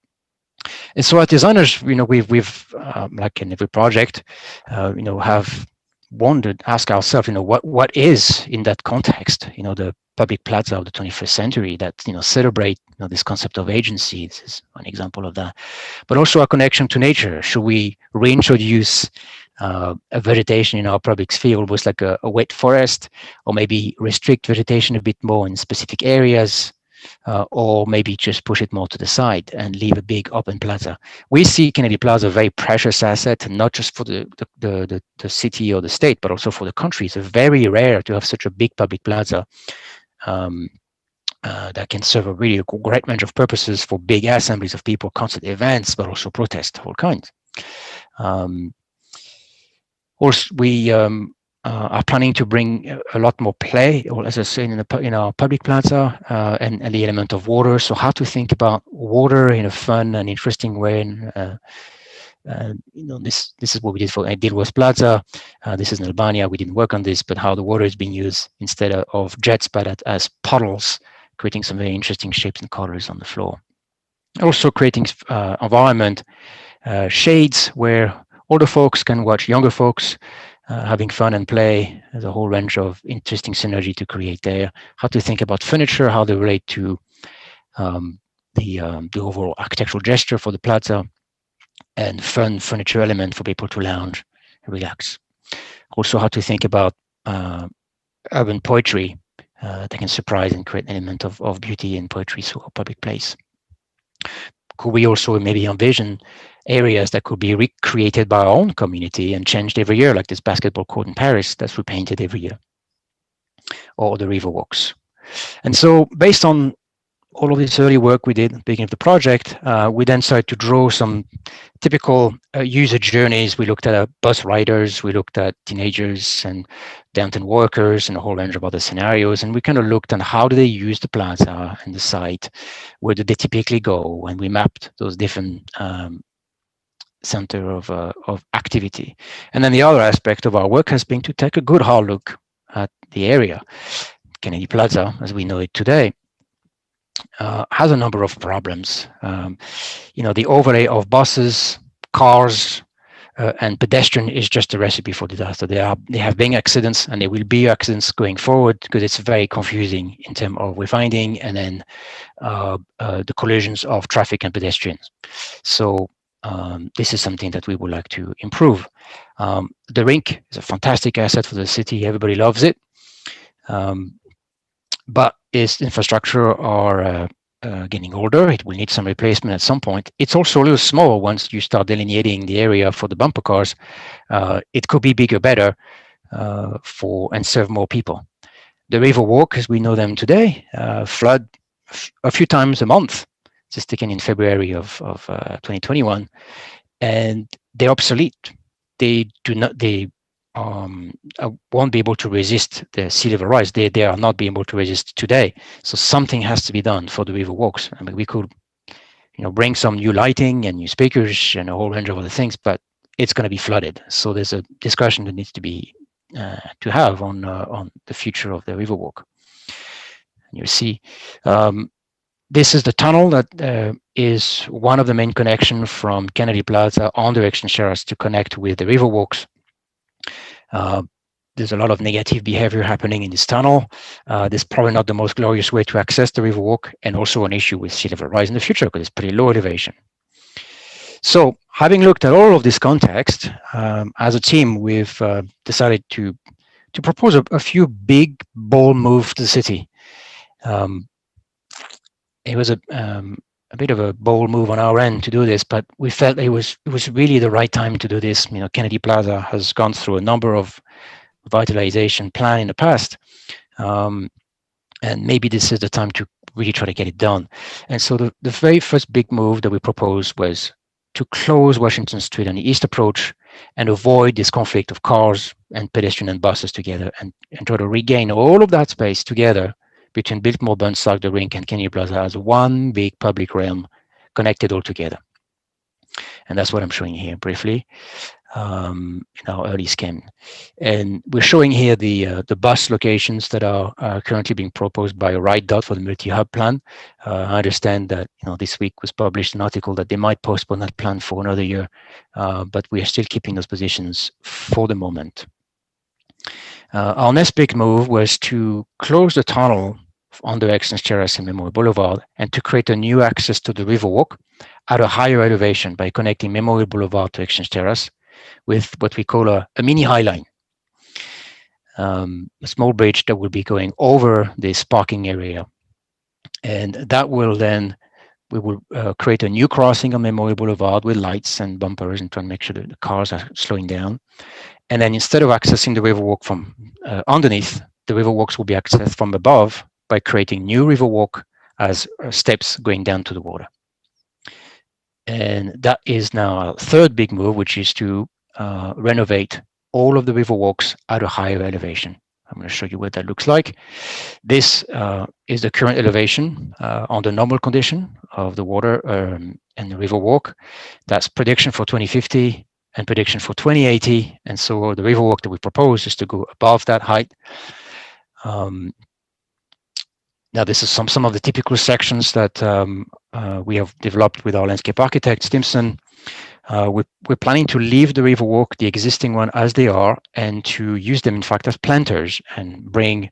And so as designers, we've like in every project, have wondered, ask ourselves, what is in that context, the public plaza of the 21st century that, celebrate this concept of agency. This is one example of that. But also our connection to nature. Should we reintroduce a vegetation in our public sphere, almost like a wet forest, or maybe restrict vegetation a bit more in specific areas, or maybe just push it more to the side and leave a big open plaza? We see Kennedy Plaza a very precious asset, not just for the city or the state, but also for the country. It's very rare to have such a big public plaza that can serve a really great range of purposes for big assemblies of people, concert events, but also protest of all kinds. Also, we are planning to bring a lot more play, or as I say, in our public plaza, and the element of water. So how to think about water in a fun and interesting way. And this is what we did for Ideal West Plaza. This is in Albania. We didn't work on this, but how the water is being used instead of jets, but as puddles, creating some very interesting shapes and colors on the floor. Also creating environment shades where older folks can watch younger folks having fun and play. There's a whole range of interesting synergy to create there. How to think about furniture, how they relate to the overall architectural gesture for the plaza, and fun furniture element for people to lounge and relax. Also, how to think about urban poetry that can surprise and create an element of beauty and poetry through a public place. Could we also maybe envision areas that could be recreated by our own community and changed every year, like this basketball court in Paris that's repainted every year, or the river walks? And so based on all of this early work we did at the beginning of the project, we then started to draw some typical user journeys. We looked at bus riders, we looked at teenagers and downtown workers and a whole range of other scenarios. And we kind of looked at how do they use the plaza and the site, where do they typically go, and we mapped those different center of activity. And then the other aspect of our work has been to take a good hard look at the area. Kennedy Plaza, as we know it today, has a number of problems. The overlay of buses, cars, and pedestrian is just a recipe for disaster. They have been accidents, and there will be accidents going forward because it's very confusing in terms of wayfinding and then the collisions of traffic and pedestrians. So this is something that we would like to improve. The rink is a fantastic asset for the city. Everybody loves it. But its infrastructure are getting older. It will need some replacement at some point. It's also a little small once you start delineating the area for the bumper cars. It could be bigger, better and serve more people. The river walk, as we know them today, flood a few times a month. Just taken in February of 2021, and they're obsolete. They do not. They won't be able to resist the sea level rise. They are not being able to resist today. So something has to be done for the river walks. I mean, we could, bring some new lighting and new speakers and a whole range of other things, but it's going to be flooded. So there's a discussion that needs to be to have on the future of the river walk. And you see, this is the tunnel that is one of the main connections from Kennedy Plaza on DESIGNxRI to connect with the river walks. There's a lot of negative behavior happening in this tunnel. This is probably not the most glorious way to access the river walk, and also an issue with sea level rise in the future because it's pretty low elevation. So having looked at all of this context, as a team, we've decided to propose a few big, bold moves to the city. Um, it was a bit of a bold move on our end to do this, but we felt it was really the right time to do this. You know, Kennedy Plaza has gone through a number of revitalization plan in the past, and maybe this is the time to really try to get it done. And so the very first big move that we proposed was to close Washington Street on the east approach and avoid this conflict of cars and pedestrian and buses together, and try to regain all of that space together between Biltmore, Burnside, the Rink, and Kennedy Plaza as one big public realm connected all together. And that's what I'm showing here briefly in our early scheme. And we're showing here the bus locations that are currently being proposed by RightDot for the multi-hub plan. I understand that this week was published an article that they might postpone that plan for another year, but we are still keeping those positions for the moment. Our next big move was to close the tunnel under Exchange Terrace and Memorial Boulevard, and to create a new access to the Riverwalk at a higher elevation by connecting Memorial Boulevard to Exchange Terrace with what we call a mini High Line, a small bridge that will be going over this parking area. And that will then, we will create a new crossing on Memorial Boulevard with lights and bumpers and try to make sure that the cars are slowing down. And then instead of accessing the Riverwalk from underneath, the Riverwalks will be accessed from above by creating new Riverwalk as steps going down to the water. And that is now our third big move, which is to renovate all of the Riverwalks at a higher elevation. I'm going to show you what that looks like. This is the current elevation under normal condition of the water and the Riverwalk. That's prediction for 2050 and prediction for 2080. And so the Riverwalk that we propose is to go above that height. Now, this is some of the typical sections that we have developed with our landscape architect, Stimson. We're planning to leave the Riverwalk, the existing one, as they are, and to use them, in fact, as planters and bring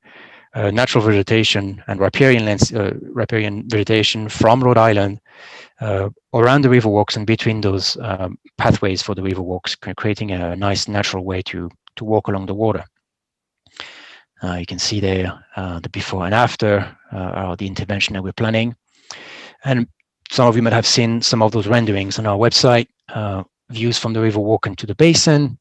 natural vegetation and riparian vegetation from Rhode Island around the Riverwalks and between those pathways for the Riverwalks, creating a nice natural way to walk along the water. You can see there the before and after are the intervention that we're planning. And some of you might have seen some of those renderings on our website, views from the Riverwalk into the basin.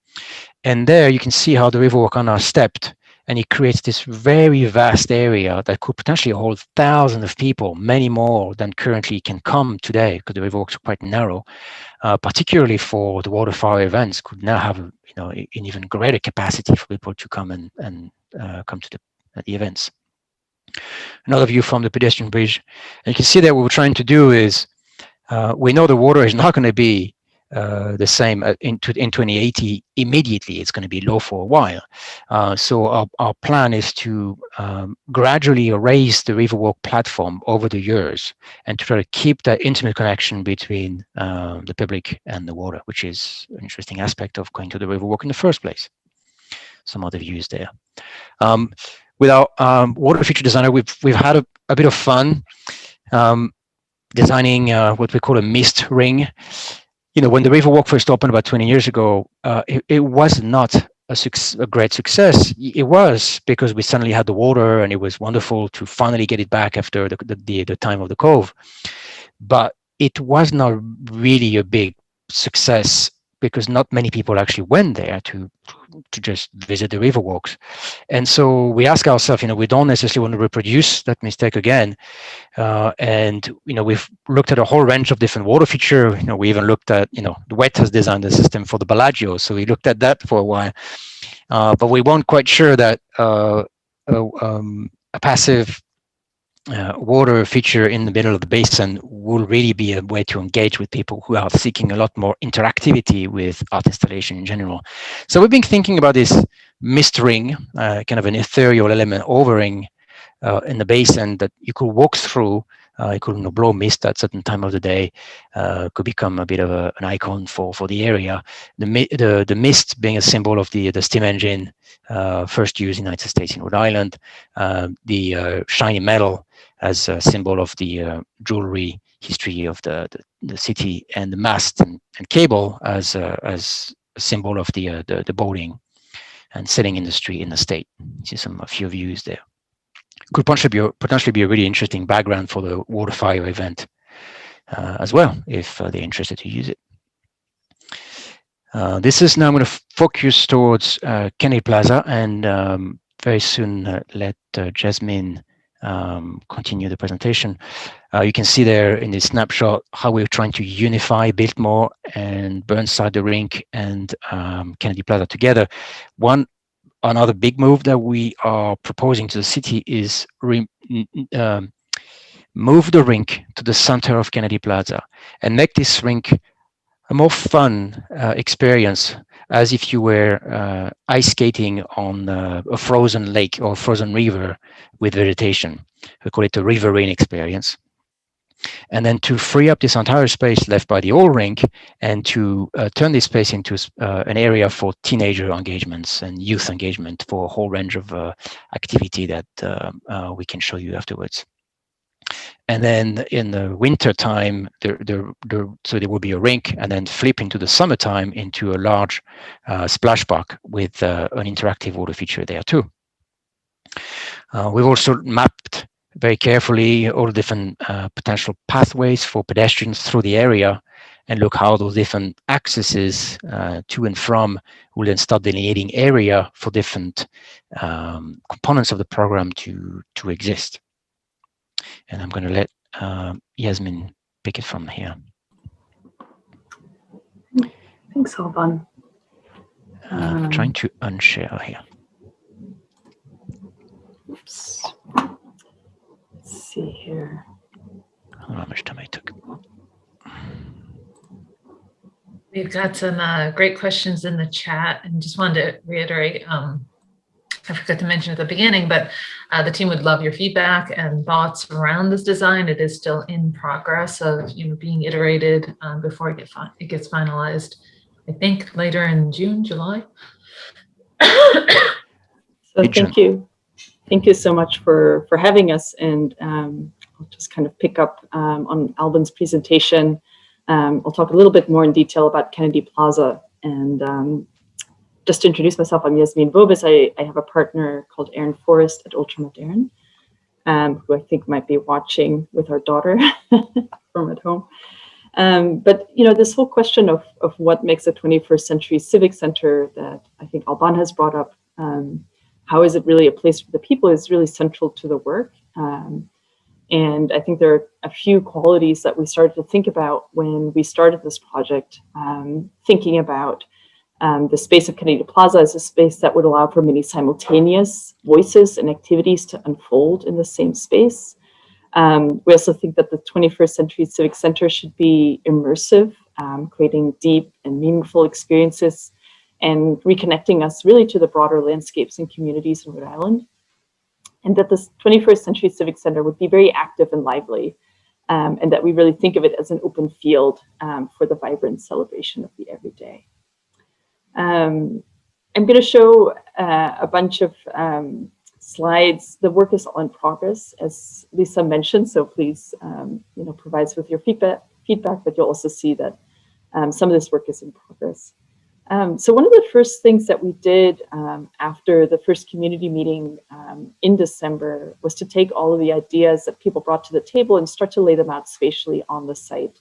And there you can see how the Riverwalk are now stepped, and it creates this very vast area that could potentially hold thousands of people, many more than currently can come today, because the Riverwalks are quite narrow, particularly for the waterfowl events, could now have an even greater capacity for people to come and come to the events. Another view from the pedestrian bridge. And you can see that what we're trying to do is, we know the water is not going to be the same in 2080 immediately. It's going to be low for a while. So our plan is to gradually raise the Riverwalk platform over the years and to try to keep that intimate connection between the public and the water, which is an interesting aspect of going to the Riverwalk in the first place. Some other views there. With our water feature designer, we've had a bit of fun designing what we call a mist ring. When the Riverwalk first opened about 20 years ago, it was not a great success. It was because we suddenly had the water, and it was wonderful to finally get it back after the time of the cove. But it was not really a big success because not many people actually went there to just visit the Riverwalks. And so we ask ourselves, we don't necessarily want to reproduce that mistake again. And we've looked at a whole range of different water feature. We even looked at, the WET has designed the system for the Bellagio, so we looked at that for a while. But we weren't quite sure that a passive water feature in the middle of the basin will really be a way to engage with people who are seeking a lot more interactivity with art installation in general. So we've been thinking about this mist ring, kind of an ethereal element hovering in the basin that you could walk through. You could blow mist at a certain time of the day, could become a bit of an icon for the area. The mist being a symbol of the steam engine, first used in the United States in Rhode Island. The shiny metal as a symbol of the jewelry history of the city, and the mast and cable as a symbol of the boating and sailing industry in the state. You see a few views there. could potentially be a really interesting background for the water fire event as well, if they're interested to use it. This is now going to focus towards Kennedy Plaza, and very soon let Yasmin continue the presentation. You can see there in this snapshot how we're trying to unify Biltmore and Burnside the Rink and Kennedy Plaza together. Another big move that we are proposing to the city is move the rink to the center of Kennedy Plaza and make this rink a more fun experience, as if you were ice skating on a frozen lake or frozen river with vegetation. We call it a riverine experience. And then to free up this entire space left by the old rink and to turn this space into an area for teenager engagements and youth engagement for a whole range of activity that we can show you afterwards. And then in the winter time, so there will be a rink, and then flip into the summertime into a large splash park with an interactive water feature there too. We've also mapped very carefully all the different potential pathways for pedestrians through the area, and look how those different accesses to and from will then start delineating area for different components of the program to exist. And I'm going to let Yasmin pick it from here. Thanks, Alban. I'm trying to unshare here. Oops. Let's see here. I don't know how much time I took. We've got some great questions in the chat, and just wanted to reiterate, I forgot to mention at the beginning, but the team would love your feedback and thoughts around this design. It is still in progress of being iterated before it gets finalized. I think later in June, July. So thank you so much for having us, and I'll just kind of pick up on Alban's presentation. I'll talk a little bit more in detail about Kennedy Plaza, and just to introduce myself, I'm Yasmin Vobis. I have a partner called Erin Forrest at Ultramodern, who I think might be watching with our daughter from at home. But this whole question of what makes a 21st century civic center that I think Alban has brought up, how is it really a place for the people, is really central to the work. And I think there are a few qualities that we started to think about when we started this project, thinking about the space of Kennedy Plaza as a space that would allow for many simultaneous voices and activities to unfold in the same space. We also think that the 21st century civic center should be immersive, creating deep and meaningful experiences and reconnecting us really to the broader landscapes and communities in Rhode Island. And that this 21st century civic center would be very active and lively, and that we really think of it as an open field for the vibrant celebration of the everyday. I'm going to show a bunch of slides. The work is all in progress, as Lisa mentioned, so please provide us with your feedback, but you'll also see that some of this work is in progress. So one of the first things that we did after the first community meeting in December was to take all of the ideas that people brought to the table and start to lay them out spatially on the site.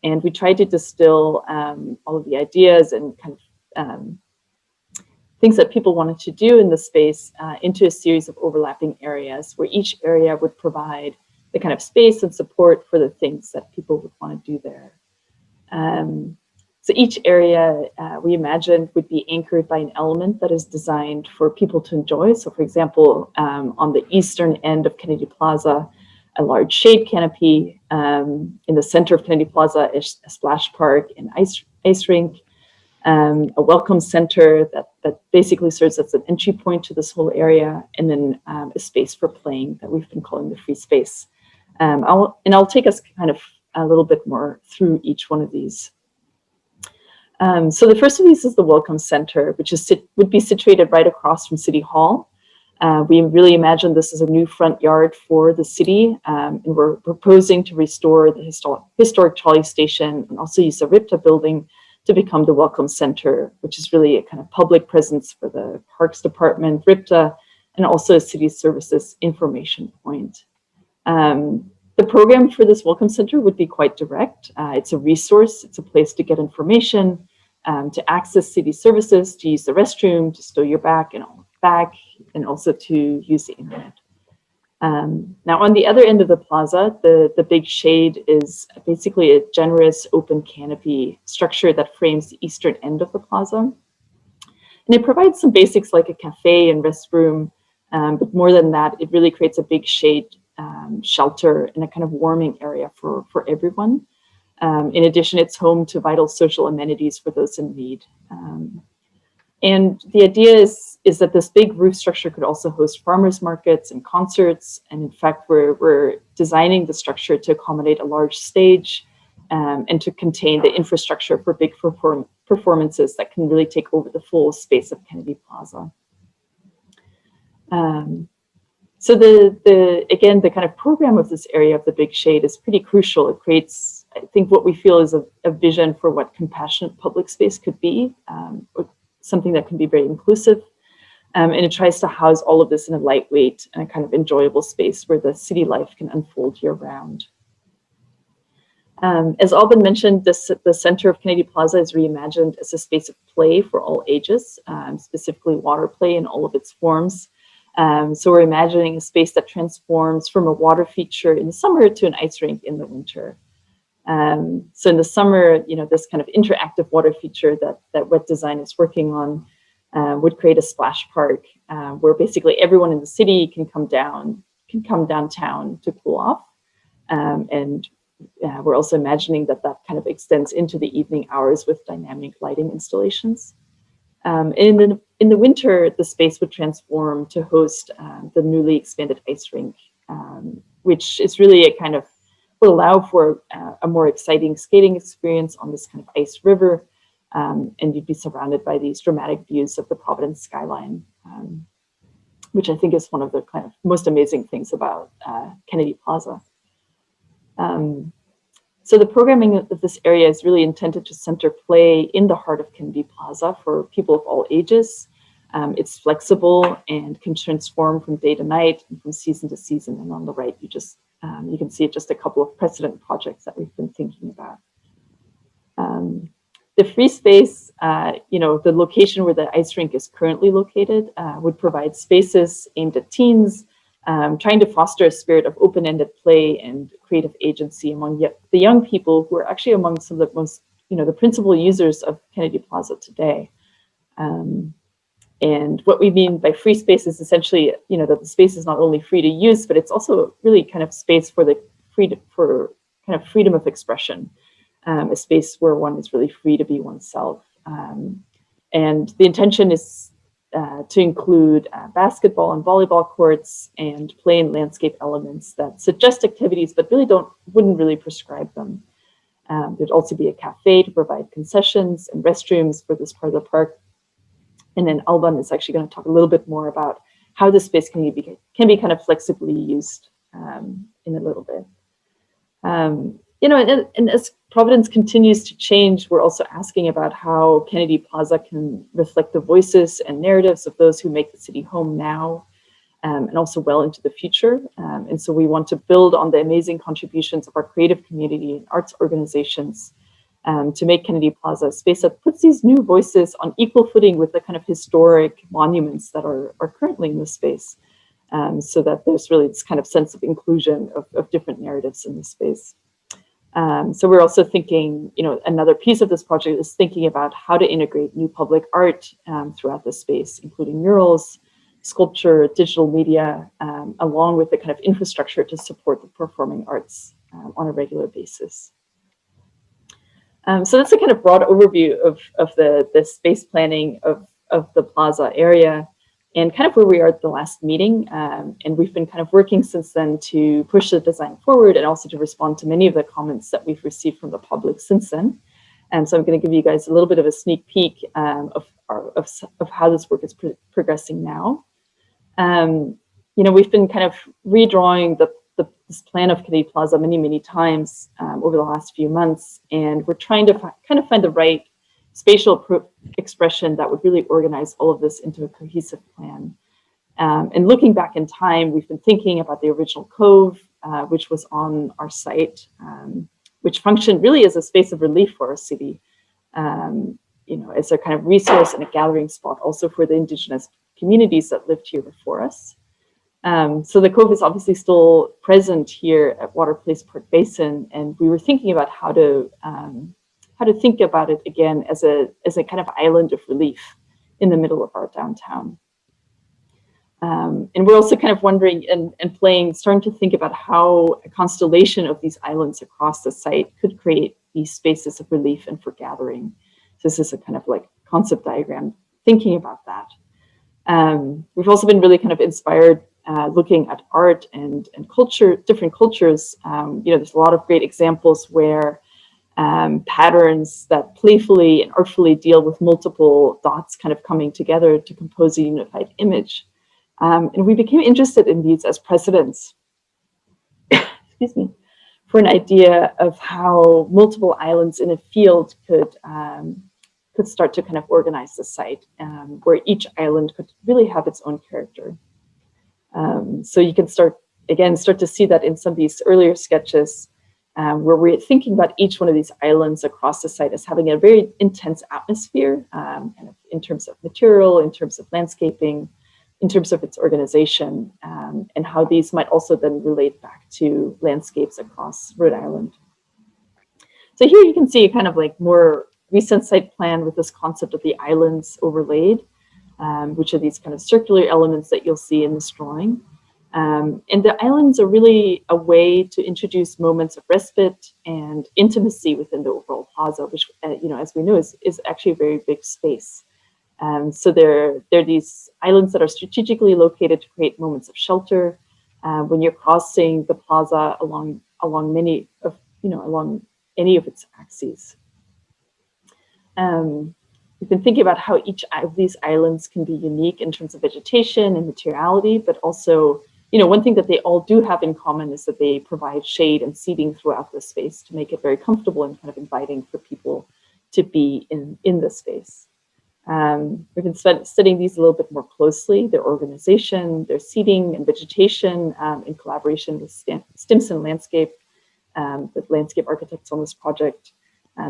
And we tried to distill all of the ideas and kind of things that people wanted to do in the space into a series of overlapping areas where each area would provide the kind of space and support for the things that people would want to do there. So each area we imagined would be anchored by an element that is designed for people to enjoy. So for example, on the eastern end of Kennedy Plaza, a large shade canopy. In the center of Kennedy Plaza is a splash park and ice rink. A welcome center that basically serves as an entry point to this whole area, and then a space for playing that we've been calling the free space. I'll take us kind of a little bit more through each one of these. So the first of these is the Welcome Center, which would be situated right across from City Hall. We really imagine this as a new front yard for the city, and we're proposing to restore the historic trolley station and also use the RIPTA building to become the Welcome Center, which is really a kind of public presence for the Parks Department, RIPTA, and also a city services information point. The program for this Welcome Center would be quite direct. It's a resource, it's a place to get information, to access city services, to use the restroom, to stow your bag, and also to use the internet. Now, on the other end of the plaza, the big shade is basically a generous open canopy structure that frames the eastern end of the plaza. And it provides some basics like a cafe and restroom, but more than that, it really creates a big shade shelter and a kind of warming area for everyone. In addition, it's home to vital social amenities for those in need. And the idea is that this big roof structure could also host farmers markets and concerts. And in fact, we're designing the structure to accommodate a large stage and to contain the infrastructure for big performances that can really take over the full space of Kennedy Plaza. So again, the kind of program of this area of the big shade is pretty crucial. It creates, I think, what we feel is a vision for what compassionate public space could be, something that can be very inclusive. And it tries to house all of this in a lightweight and a kind of enjoyable space where the city life can unfold year round. As Alban mentioned, the center of Kennedy Plaza is reimagined as a space of play for all ages, specifically water play in all of its forms. So we're imagining a space that transforms from a water feature in the summer to an ice rink in the winter. So in the summer, this kind of interactive water feature that Wet Design is working on would create a splash park where basically everyone in the city can come downtown to cool off. And we're also imagining that kind of extends into the evening hours with dynamic lighting installations. In the winter, the space would transform to host the newly expanded ice rink, which is really a kind of, would allow for a more exciting skating experience on this kind of ice river. And you'd be surrounded by these dramatic views of the Providence skyline, which I think is one of the kind of most amazing things about Kennedy Plaza. So the programming of this area is really intended to center play in the heart of Kennedy Plaza for people of all ages. It's flexible and can transform from day to night and from season to season. And on the right, you can see just a couple of precedent projects that we've been thinking about. The free space, the location where the ice rink is currently located would provide spaces aimed at teens, trying to foster a spirit of open-ended play and creative agency among the young people who are actually among some of the most, the principal users of Kennedy Plaza today. And what we mean by free space is essentially, that the space is not only free to use, but it's also really kind of space for freedom of expression, a space where one is really free to be oneself. And the intention is to include basketball and volleyball courts and play and landscape elements that suggest activities, but really wouldn't really prescribe them. There'd also be a cafe to provide concessions and restrooms for this part of the park. And then Alban is actually going to talk a little bit more about how this space can be kind of flexibly used in a little bit. And as Providence continues to change, we're also asking about how Kennedy Plaza can reflect the voices and narratives of those who make the city home now, and also well into the future. And so we want to build on the amazing contributions of our creative community and arts organizations to make Kennedy Plaza a space that puts these new voices on equal footing with the kind of historic monuments that are currently in the space, so that there's really this kind of sense of inclusion of different narratives in the space. So we're also thinking, another piece of this project is thinking about how to integrate new public art throughout the space, including murals, sculpture, digital media, along with the kind of infrastructure to support the performing arts on a regular basis. So that's a kind of broad overview of the space planning of the plaza area and kind of where we are at the last meeting. And we've been kind of working since then to push the design forward and also to respond to many of the comments that we've received from the public since then. And so I'm going to give you guys a little bit of a sneak peek of how this work is progressing now. We've been kind of redrawing this plan of Kennedy Plaza many times over the last few months, and we're trying to find the right spatial expression that would really organize all of this into a cohesive plan. And looking back in time, we've been thinking about the original cove, which was on our site, which functioned really as a space of relief for our city, as a kind of resource and a gathering spot also for the indigenous communities that lived here before us. So the cove is obviously still present here at Water Place Park Basin, and we were thinking about how to think about it again as a kind of island of relief in the middle of our downtown. And we're also kind of wondering and starting to think about how a constellation of these islands across the site could create these spaces of relief and for gathering. So this is a kind of like concept diagram thinking about that. We've also been really kind of inspired looking at art and culture, different cultures. There's a lot of great examples where patterns that playfully and artfully deal with multiple dots kind of coming together to compose a unified image. And we became interested in these as precedents, excuse me, for an idea of how multiple islands in a field could start to kind of organize the site, where each island could really have its own character. So you can start to see that in some of these earlier sketches, where we're thinking about each one of these islands across the site as having a very intense atmosphere, kind of in terms of material, in terms of landscaping, in terms of its organization, and how these might also then relate back to landscapes across Rhode Island. So here you can see kind of like more recent site plan with this concept of the islands overlaid, which are these kind of circular elements that you'll see in this drawing. And the islands are really a way to introduce moments of respite and intimacy within the overall plaza, which, as we know, is actually a very big space. So they're these islands that are strategically located to create moments of shelter when you're crossing the plaza along any of its axes. We've been thinking about how each of these islands can be unique in terms of vegetation and materiality, but also, one thing that they all do have in common is that they provide shade and seating throughout the space to make it very comfortable and kind of inviting for people to be in the space. We've been studying these a little bit more closely, their organization, their seating and vegetation, in collaboration with Stimson Landscape, the landscape architects on this project.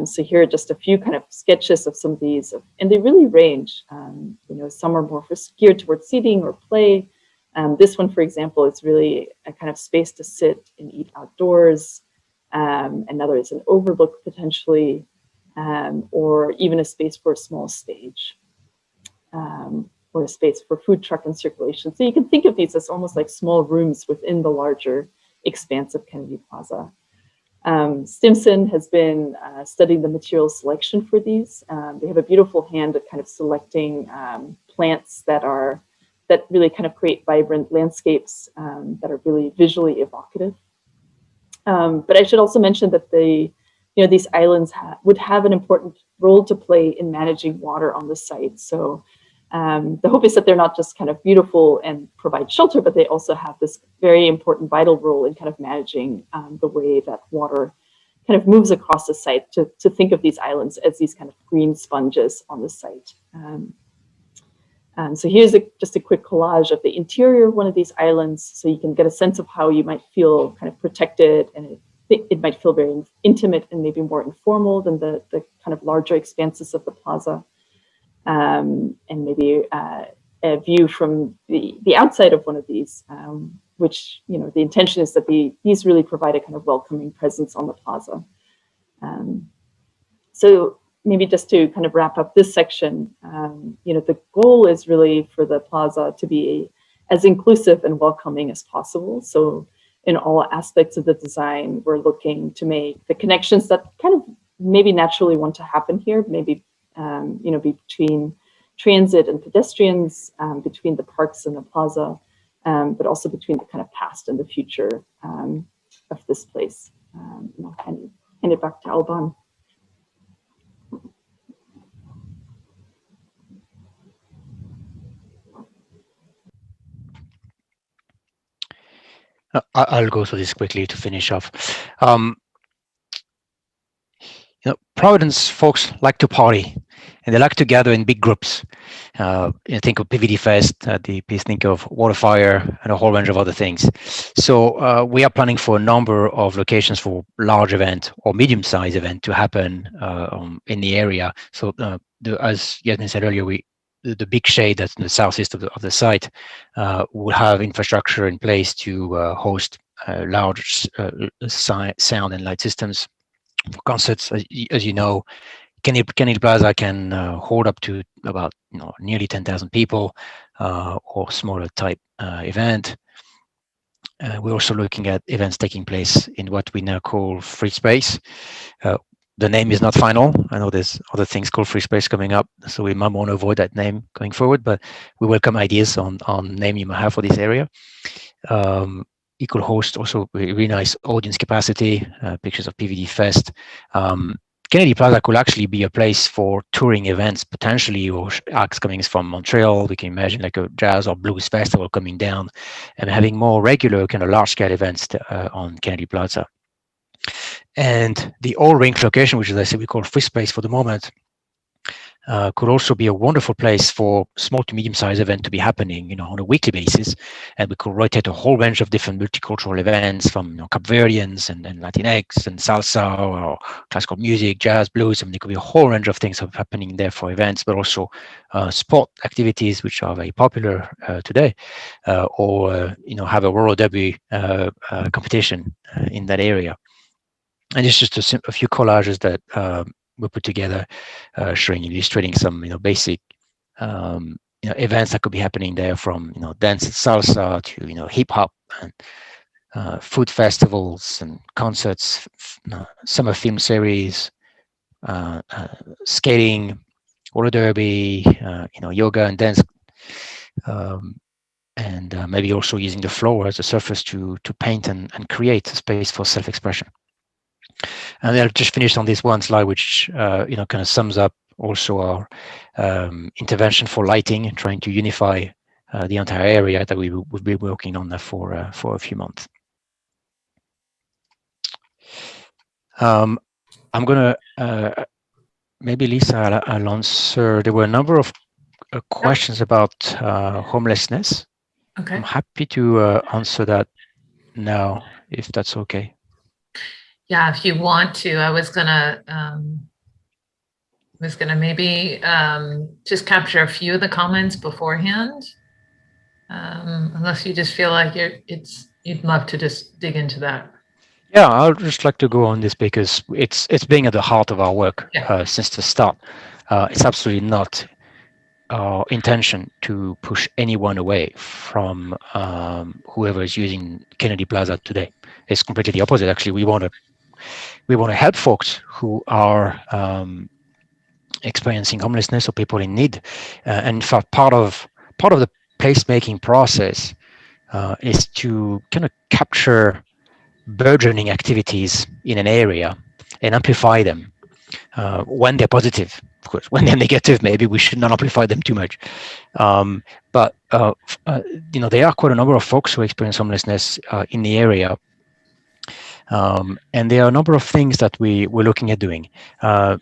So here are just a few kind of sketches of some of these, and they really range. Some are more geared towards seating or play. This one, for example, is really a kind of space to sit and eat outdoors. Another is an overlook potentially, or even a space for a small stage, or a space for food truck and circulation. So you can think of these as almost like small rooms within the larger expanse of Kennedy Plaza. Stimson has been studying the material selection for these. They have a beautiful hand at kind of selecting plants that really kind of create vibrant landscapes that are really visually evocative. But I should also mention that these islands would have an important role to play in managing water on the site. So the hope is that they're not just kind of beautiful and provide shelter, but they also have this very important vital role in kind of managing the way that water kind of moves across the site, to think of these islands as these kind of green sponges on the site. So here's just a quick collage of the interior of one of these islands, so you can get a sense of how you might feel kind of protected, and it might feel very intimate and maybe more informal than the kind of larger expanses of the plaza. And maybe a view from the outside of one of these, which, the intention is that these really provide a kind of welcoming presence on the plaza. So maybe just to kind of wrap up this section, the goal is really for the plaza to be as inclusive and welcoming as possible. So in all aspects of the design, we're looking to make the connections that kind of maybe naturally want to happen here, maybe between transit and pedestrians, between the parks and the plaza, but also between the kind of past and the future of this place. And I'll hand it back to Alban. I'll go through this quickly to finish off. Providence folks like to party. and they like to gather in big groups. Think of PVD Fest, please think of Waterfire, and a whole range of other things. So we are planning for a number of locations for large event or medium-sized event to happen in the area. So as Yasmin said earlier, the big shade that's in the southeast of the site will have infrastructure in place to host large sound and light systems for concerts. As you know, Kennedy Plaza can hold up to about nearly 10,000 people or smaller type event. We're also looking at events taking place in what we now call free space. The name is not final. I know there's other things called free space coming up, so we might want to avoid that name going forward, but we welcome ideas on name you might have for this area. It could host also really nice audience capacity, pictures of PVD Fest. Kennedy Plaza could actually be a place for touring events, potentially, or acts coming from Montreal. We can imagine like a jazz or blues festival coming down and having more regular kind of large-scale events on Kennedy Plaza. And the all-rink location, which, as I said, we call free space for the moment, could also be a wonderful place for small to medium-sized event to be happening, on a weekly basis. And we could rotate a whole range of different multicultural events from Cape Verdeans and Latinx and salsa or classical music, jazz, blues. I mean, there could be a whole range of things happening there for events, but also sport activities, which are very popular today, or have a roller derby competition in that area. And it's just a few collages that we put together, showing, illustrating some, basic, events that could be happening there, from dance and salsa to hip hop and food festivals and concerts, summer film series, skating, roller derby, yoga and dance, and maybe also using the floor as a surface to paint and create a space for self-expression. And I'll just finish on this one slide, which kind of sums up also our intervention for lighting, trying to unify the entire area that we've been working on for a few months. I'm going to maybe Lisa, I'll answer. There were a number of questions about homelessness. Okay. I'm happy to answer that now, if that's okay. Yeah, if you want to, I was gonna maybe just capture a few of the comments beforehand, unless you just feel like you'd love to just dig into that. Yeah, I'd just like to go on this because it's being at the heart of our work since the start. It's absolutely not our intention to push anyone away from whoever is using Kennedy Plaza today. It's completely the opposite. Actually, we want to help folks who are experiencing homelessness or people in need. And in fact, part of the placemaking process is to kind of capture burgeoning activities in an area and amplify them when they're positive. Of course, when they're negative, maybe we should not amplify them too much. But there are quite a number of folks who experience homelessness in the area. And there are a number of things that we're looking at doing. I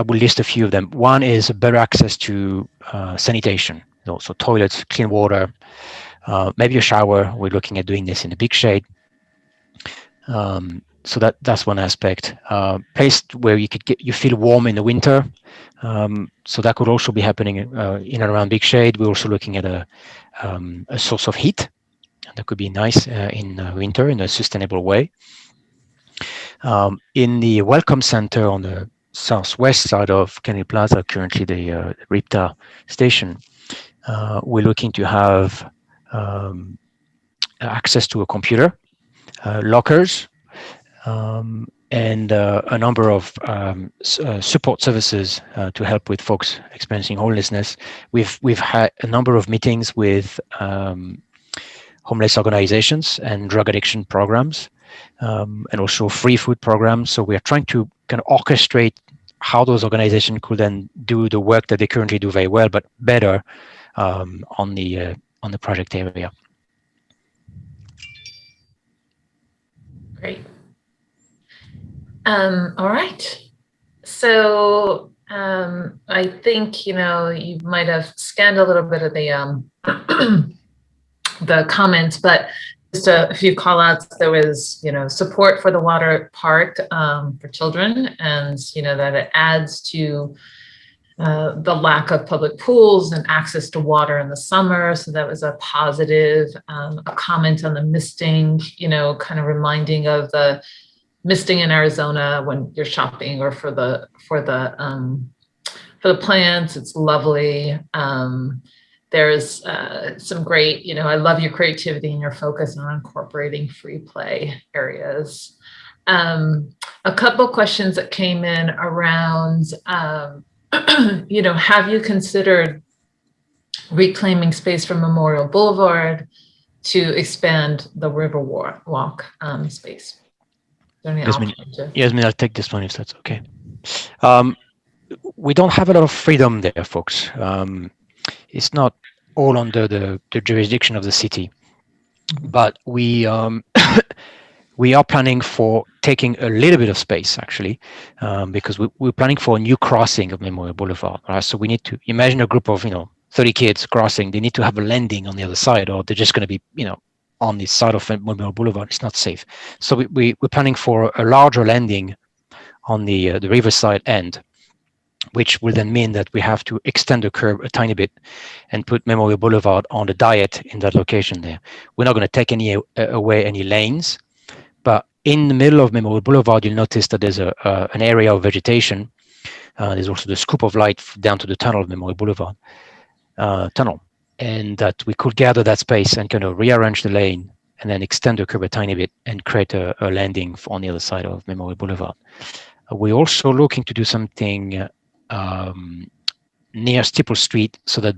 will list a few of them. One is better access to sanitation, so toilets, clean water, maybe a shower. We're looking at doing this in a big shade. So that's one aspect. Place where you feel warm in the winter. So that could also be happening in and around big shade. We're also looking at a source of heat. That could be nice in winter in a sustainable way. In the Welcome Center on the southwest side of Kennedy Plaza, currently the RIPTA station, we're looking to have access to a computer, lockers, and a number of support services to help with folks experiencing homelessness. We've had a number of meetings with homeless organizations and drug addiction programs, and also free food programs. So we are trying to kind of orchestrate how those organizations could then do the work that they currently do very well, but better on the project area. Great. All right. So I think, you might have scanned a little bit of the the comments, but just a few call outs. There was, support for the water park for children, and, that it adds to the lack of public pools and access to water in the summer. So that was a positive. A comment on the misting, kind of reminding of the misting in Arizona when you're shopping, or for the plants. It's lovely. There's some great, I love your creativity and your focus on incorporating free play areas. A couple questions that came in around, have you considered reclaiming space from Memorial Boulevard to expand the Riverwalk space? Yasmin, I'll take this one if that's okay. We don't have a lot of freedom there, folks. It's not all under the jurisdiction of the city, but we we are planning for taking a little bit of space, actually, because we're planning for a new crossing of Memorial Boulevard. Right? So we need to imagine a group of 30 kids crossing. They need to have a landing on the other side, or they're just going to be on this side of Memorial Boulevard. It's not safe. So we're planning for a larger landing on the riverside end, which will then mean that we have to extend the curb a tiny bit and put Memorial Boulevard on the diet in that location there. We're not going to take away any lanes, but in the middle of Memorial Boulevard, you'll notice that there's an area of vegetation. There's also the scoop of light down to the tunnel of Memorial Boulevard tunnel, and that we could gather that space and kind of rearrange the lane and then extend the curb a tiny bit and create a landing on the other side of Memorial Boulevard. We're also looking to do something near Steeple Street, so that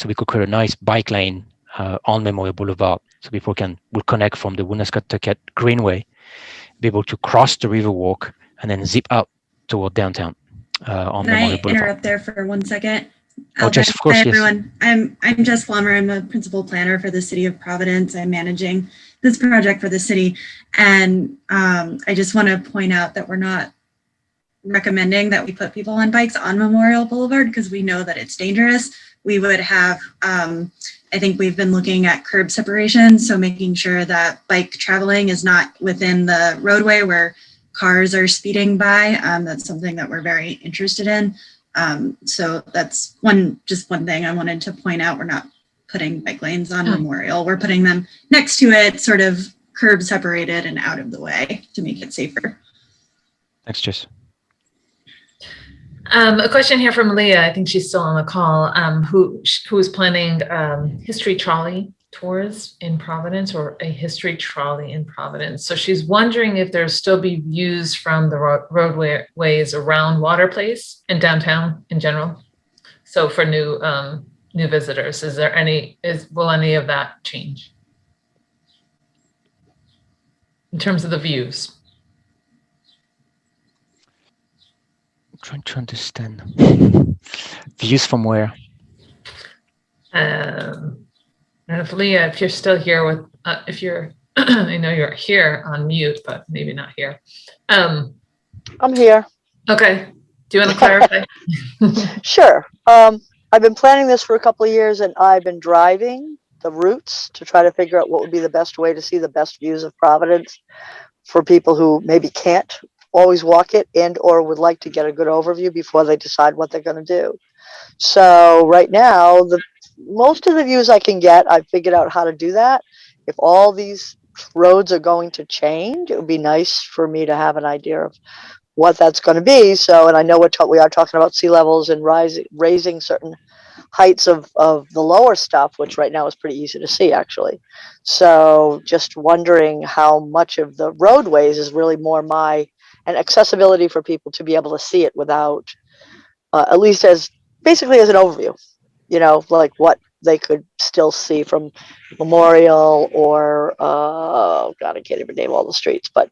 we could create a nice bike lane on Memorial Boulevard, so people will connect from the Woonasquatucket Greenway, be able to cross the Riverwalk and then zip up toward downtown on Memorial Boulevard. Can I interrupt there for 1 second? Oh, Jess, of course, hi, yes. everyone. I'm Jess Flummer. I'm a principal planner for the City of Providence. I'm managing this project for the city, and I just want to point out that we're not recommending that we put people on bikes on Memorial Boulevard because we know that it's dangerous. We would have, I think we've been looking at curb separation, so making sure that bike traveling is not within the roadway where cars are speeding by. That's something that we're very interested in. So that's one thing I wanted to point out. We're not putting bike lanes on Memorial. We're putting them next to it, sort of curb separated and out of the way to make it safer. Thanks, Jess. A question here from Leah. I think she's still on the call. Who is planning history trolley tours in Providence, or a history trolley in Providence. So she's wondering if there'll still be views from the roadways around Water Place and downtown in general. So for new visitors, will any of that change in terms of the views? I'm trying to understand. Views from where? And if Leah, if you're still here with, if you're, I know you're here on mute, but maybe not here. I'm here. Okay. Do you want to clarify? Sure. I've been planning this for a couple of years, and I've been driving the routes to try to figure out what would be the best way to see the best views of Providence for people who maybe can't always walk it and or would like to get a good overview before they decide what they're going to do. So right now, most of the views I can get, I've figured out how to do that. If all these roads are going to change, it would be nice for me to have an idea of what that's going to be. So, and I know we are talking about sea levels and raising certain heights of the lower stuff, which right now is pretty easy to see, actually. So just wondering how much of the roadways is really more and accessibility for people to be able to see it without, at least basically as an overview, like what they could still see from Memorial or, God, I can't even name all the streets, but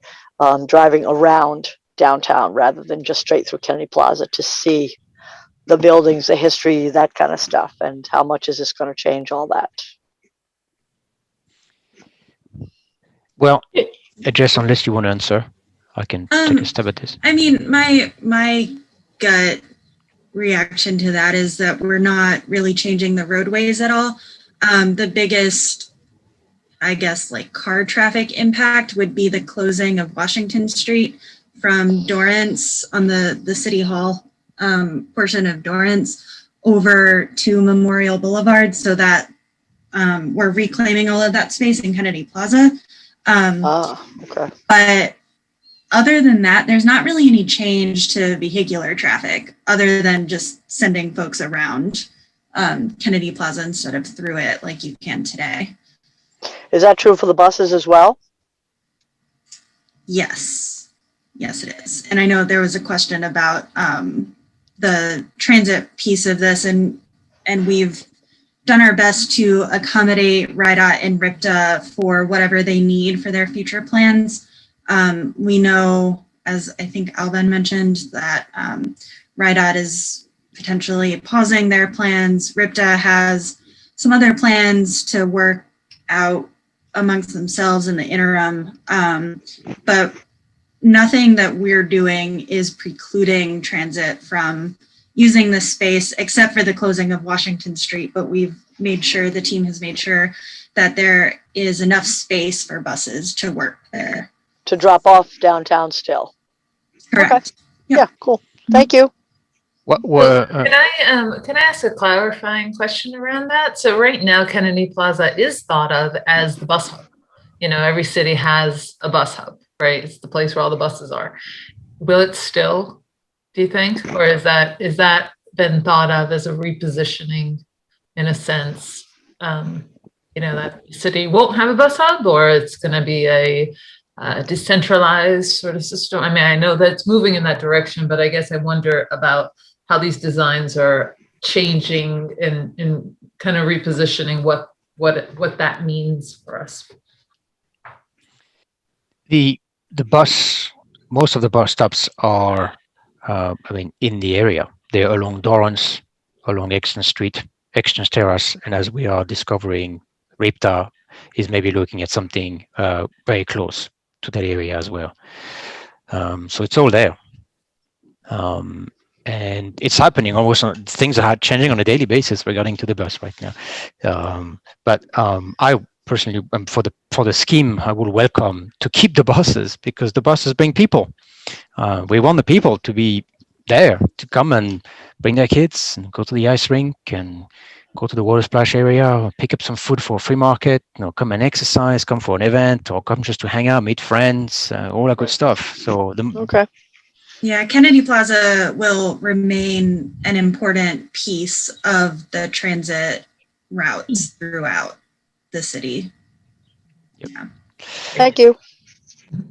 driving around downtown rather than just straight through Kennedy Plaza to see the buildings, the history, that kind of stuff, and how much is this going to change all that? Well, Jess, unless you want to answer, I can take a stab at this. I mean, my gut reaction to that is that we're not really changing the roadways at all. The biggest, I guess, like car traffic impact would be the closing of Washington Street from Dorrance on the City Hall portion of Dorrance over to Memorial Boulevard, so that we're reclaiming all of that space in Kennedy Plaza. Okay. But other than that, there's not really any change to vehicular traffic other than just sending folks around Kennedy Plaza instead of through it like you can today. Is that true for the buses as well? Yes. Yes, it is. And I know there was a question about the transit piece of this, and we've done our best to accommodate RIDOT and RIPTA for whatever they need for their future plans. We know, as I think Alban mentioned, that RIDOT is potentially pausing their plans. RIPTA has some other plans to work out amongst themselves in the interim, but nothing that we're doing is precluding transit from using this space, except for the closing of Washington Street. But we've made sure, the team has made sure that there is enough space for buses to work there. To drop off downtown still? Correct. Okay. Yep. Yeah, cool. Thank you. What were Can I ask a clarifying question around that? So right now, Kennedy Plaza is thought of as the bus hub. You know, every city has a bus hub, right? It's the place where all the buses are. Will it still, do you think? Or is that been thought of as a repositioning in a sense? You know, that city won't have a bus hub, or it's going to be a decentralized sort of system? I mean, I know that it's moving in that direction, but I guess I wonder about how these designs are changing and kind of repositioning what that means for us. the bus? Most of the bus stops are, I mean, in the area. They're along Dorrance, along Exton Street, Exton Terrace, and as we are discovering, RIPTA is maybe looking at something very close to that area as well. So it's all there. And it's happening almost things are changing on a daily basis regarding to the bus right now. But I personally, for the scheme, I would welcome to keep the buses, because the buses bring people. We want the people to be there, to come and bring their kids and go to the ice rink and go to the water splash area, pick up some food for a free market, come and exercise, come for an event, or come just to hang out, meet friends, all that good stuff. So Okay. Yeah, Kennedy Plaza will remain an important piece of the transit routes throughout the city. Yep. Yeah. Thank you.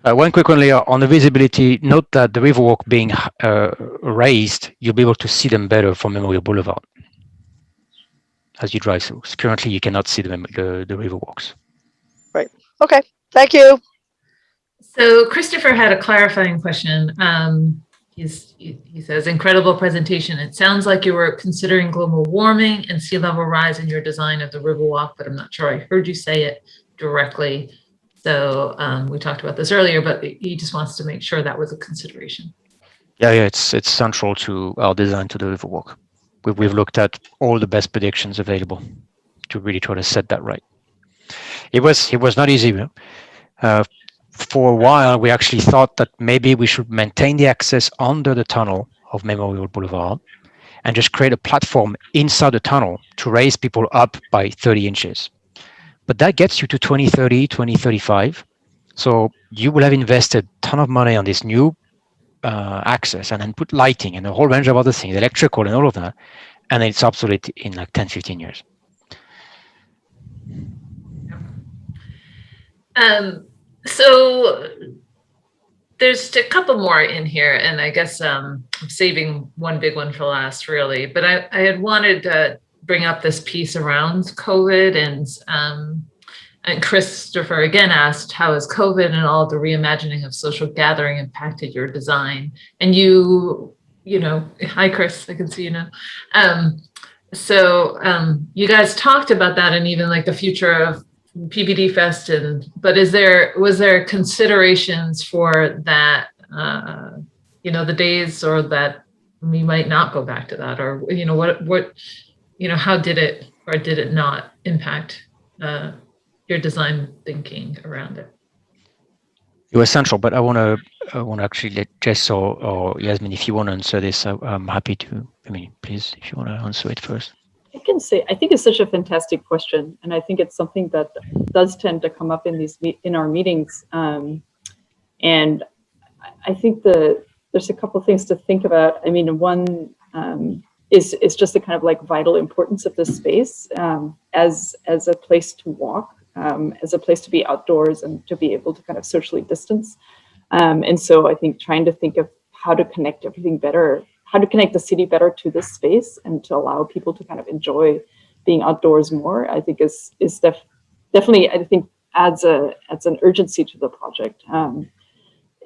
One quick one, Leah, on the visibility, note that the Riverwalk being raised, you'll be able to see them better from Memorial Boulevard as you drive through. So currently, you cannot see the Riverwalks. Right. Okay. Thank you. So Christopher had a clarifying question. He says, incredible presentation. It sounds like you were considering global warming and sea level rise in your design of the Riverwalk, but I'm not sure I heard you say it directly. So we talked about this earlier, but he just wants to make sure that was a consideration. Yeah, it's central to our design to the Riverwalk. We've looked at all the best predictions available to really try to set that right. It was not easy. For a while, we actually thought that maybe we should maintain the access under the tunnel of Memorial Boulevard and just create a platform inside the tunnel to raise people up by 30 inches. But that gets you to 2030, 2035. So you will have invested a ton of money on this new access and then put lighting and a whole range of other things, electrical and all of that. And it's obsolete in like 10, 15 years. So there's a couple more in here, and I guess I'm saving one big one for last, really. But I had wanted to bring up this piece around COVID, and Christopher again asked, how has COVID and all the reimagining of social gathering impacted your design? And you know, hi Chris, I can see you now. So you guys talked about that, and even like the future of PBD Fest, but was there considerations for that, you know, the days or that we might not go back to that, or how did it or did it not impact your design thinking around it? You're essential, but I want to actually let Jess or Yasmin, if you want to answer this, I'm happy to. I mean, please, if you want to answer it first. I can say, I think it's such a fantastic question, and I think it's something that does tend to come up in our meetings. And I think there's a couple of things to think about. I mean, one is just the kind of like vital importance of this space as a place to walk, as a place to be outdoors and to be able to kind of socially distance. And so I think trying to think of how to connect everything better, how to connect the city better to this space and to allow people to kind of enjoy being outdoors more, I think is definitely, I think adds an urgency to the project.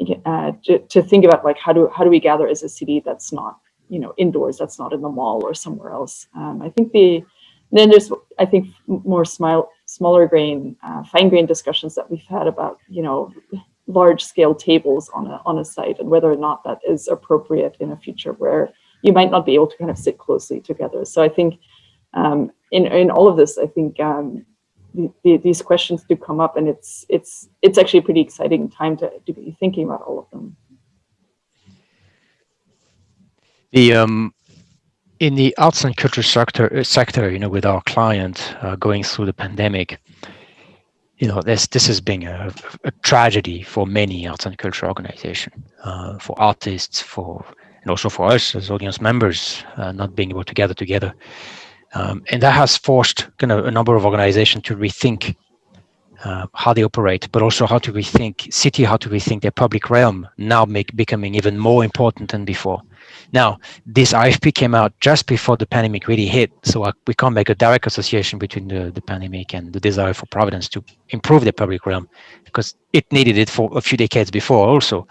To think about like how do we gather as a city that's not indoors, that's not in the mall or somewhere else. I think then there's more smaller grain, fine grain discussions that we've had about large scale tables on a site and whether or not that is appropriate in a future where you might not be able to kind of sit closely together. So I think in all of this, I think these questions do come up, and it's actually a pretty exciting time to be thinking about all of them. In the arts and culture sector, with our client going through the pandemic, this has been a tragedy for many arts and culture organizations, for artists, and also for us as audience members, not being able to gather together. And that has forced a number of organizations to rethink how they operate, but also how to rethink their public realm, now becoming even more important than before. Now, this RFP came out just before the pandemic really hit, so we can't make a direct association between the pandemic and the desire for Providence to improve their public realm, because it needed it for a few decades before also.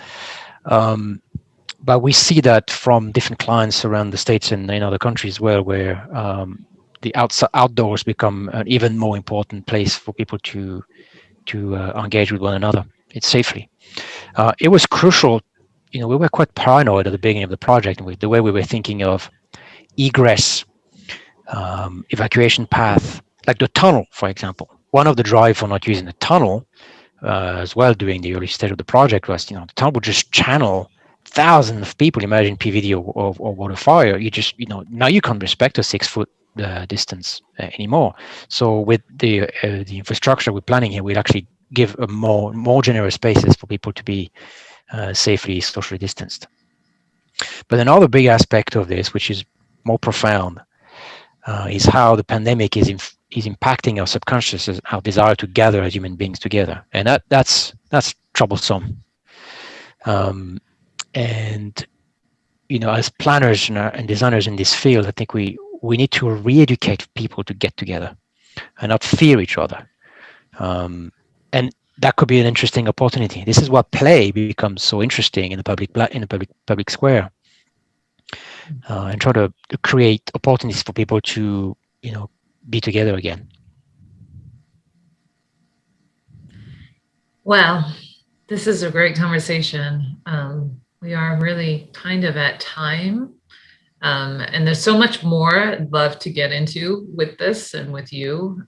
But we see that from different clients around the States and in other countries where the outdoors become an even more important place for people to engage with one another. It's safely. It was crucial. We were quite paranoid at the beginning of the project with the way we were thinking of egress, evacuation path, like the tunnel, for example. One of the drive for not using the tunnel as well during the early stage of the project was, the tunnel would just channel thousands of people. Imagine PVD or water fire. You just, now you can't respect a 6-foot distance anymore. So with the infrastructure we're planning here, we'll actually give a more generous spaces for people to be safely socially distanced. But another big aspect of this, which is more profound, is how the pandemic is impacting our subconscious, our desire to gather as human beings together, and that's troublesome. And as planners and designers in this field, I think we need to re-educate people to get together and not fear each other. And that could be an interesting opportunity. This is what play becomes so interesting in the public square, and try to create opportunities for people to be together again. Well, this is a great conversation. We are really kind of at time. And there's so much more I'd love to get into with this and with you.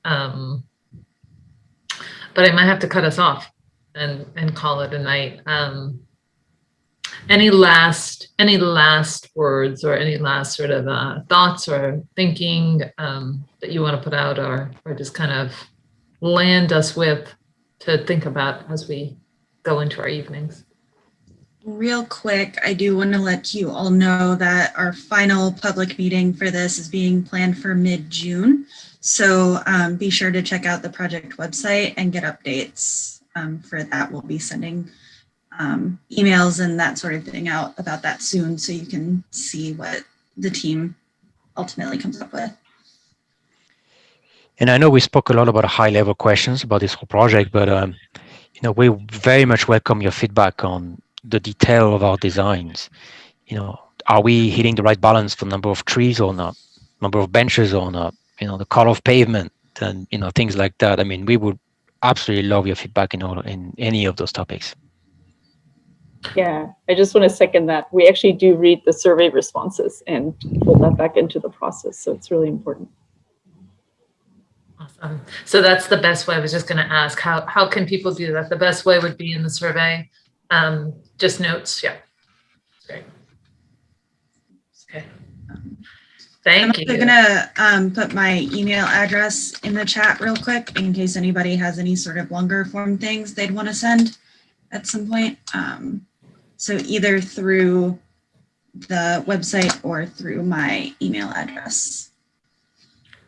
But I might have to cut us off and call it a night. Any last words or any last sort of thoughts or thinking that you want to put out or just kind of land us with to think about as we go into our evenings? Real quick, I do want to let you all know that our final public meeting for this is being planned for mid-June. So be sure to check out the project website and get updates for that. We'll be sending emails and that sort of thing out about that soon, so you can see what the team ultimately comes up with. And I know we spoke a lot about high-level questions about this whole project, but we very much welcome your feedback on the detail of our designs. Are we hitting the right balance for number of trees or not, number of benches or not, the color of pavement and things like that. I mean, we would absolutely love your feedback in any of those topics. Yeah, I just want to second that. We actually do read the survey responses and pull that back into the process. So it's really important. Awesome. So that's the best way. I was just going to ask, how can people do that? The best way would be in the survey. Just notes. Yeah. Great. Okay. Thank you. I'm also gonna put my email address in the chat real quick in case anybody has any sort of longer form things they'd want to send at some point. So either through the website or through my email address.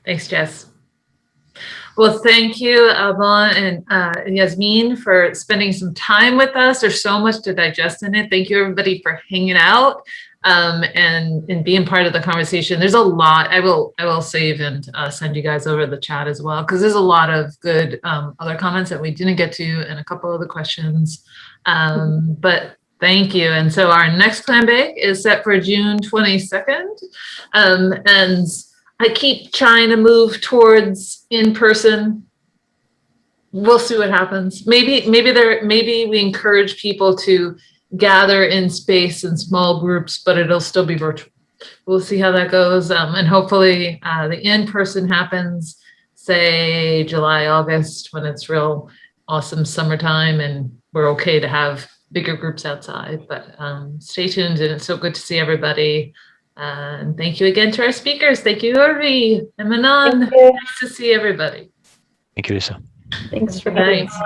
Thanks, Jess. Well, thank you, Alban and Yasmin, for spending some time with us. There's so much to digest in it. Thank you, everybody, for hanging out and being part of the conversation. There's a lot. I will save and send you guys over the chat as well, because there's a lot of good other comments that we didn't get to and a couple other questions. But thank you. And so our next Clambake is set for June 22nd. And I keep trying to move towards in person. We'll see what happens. Maybe we encourage people to gather in space in small groups, but it'll still be virtual. We'll see how that goes. And hopefully the in-person happens, say July, August, when it's real awesome summertime and we're okay to have bigger groups outside. But stay tuned, and it's so good to see everybody. And thank you again to our speakers. Thank you, Urvi and Manon. Nice to see everybody. Thank you, Lisa. Thanks for having us.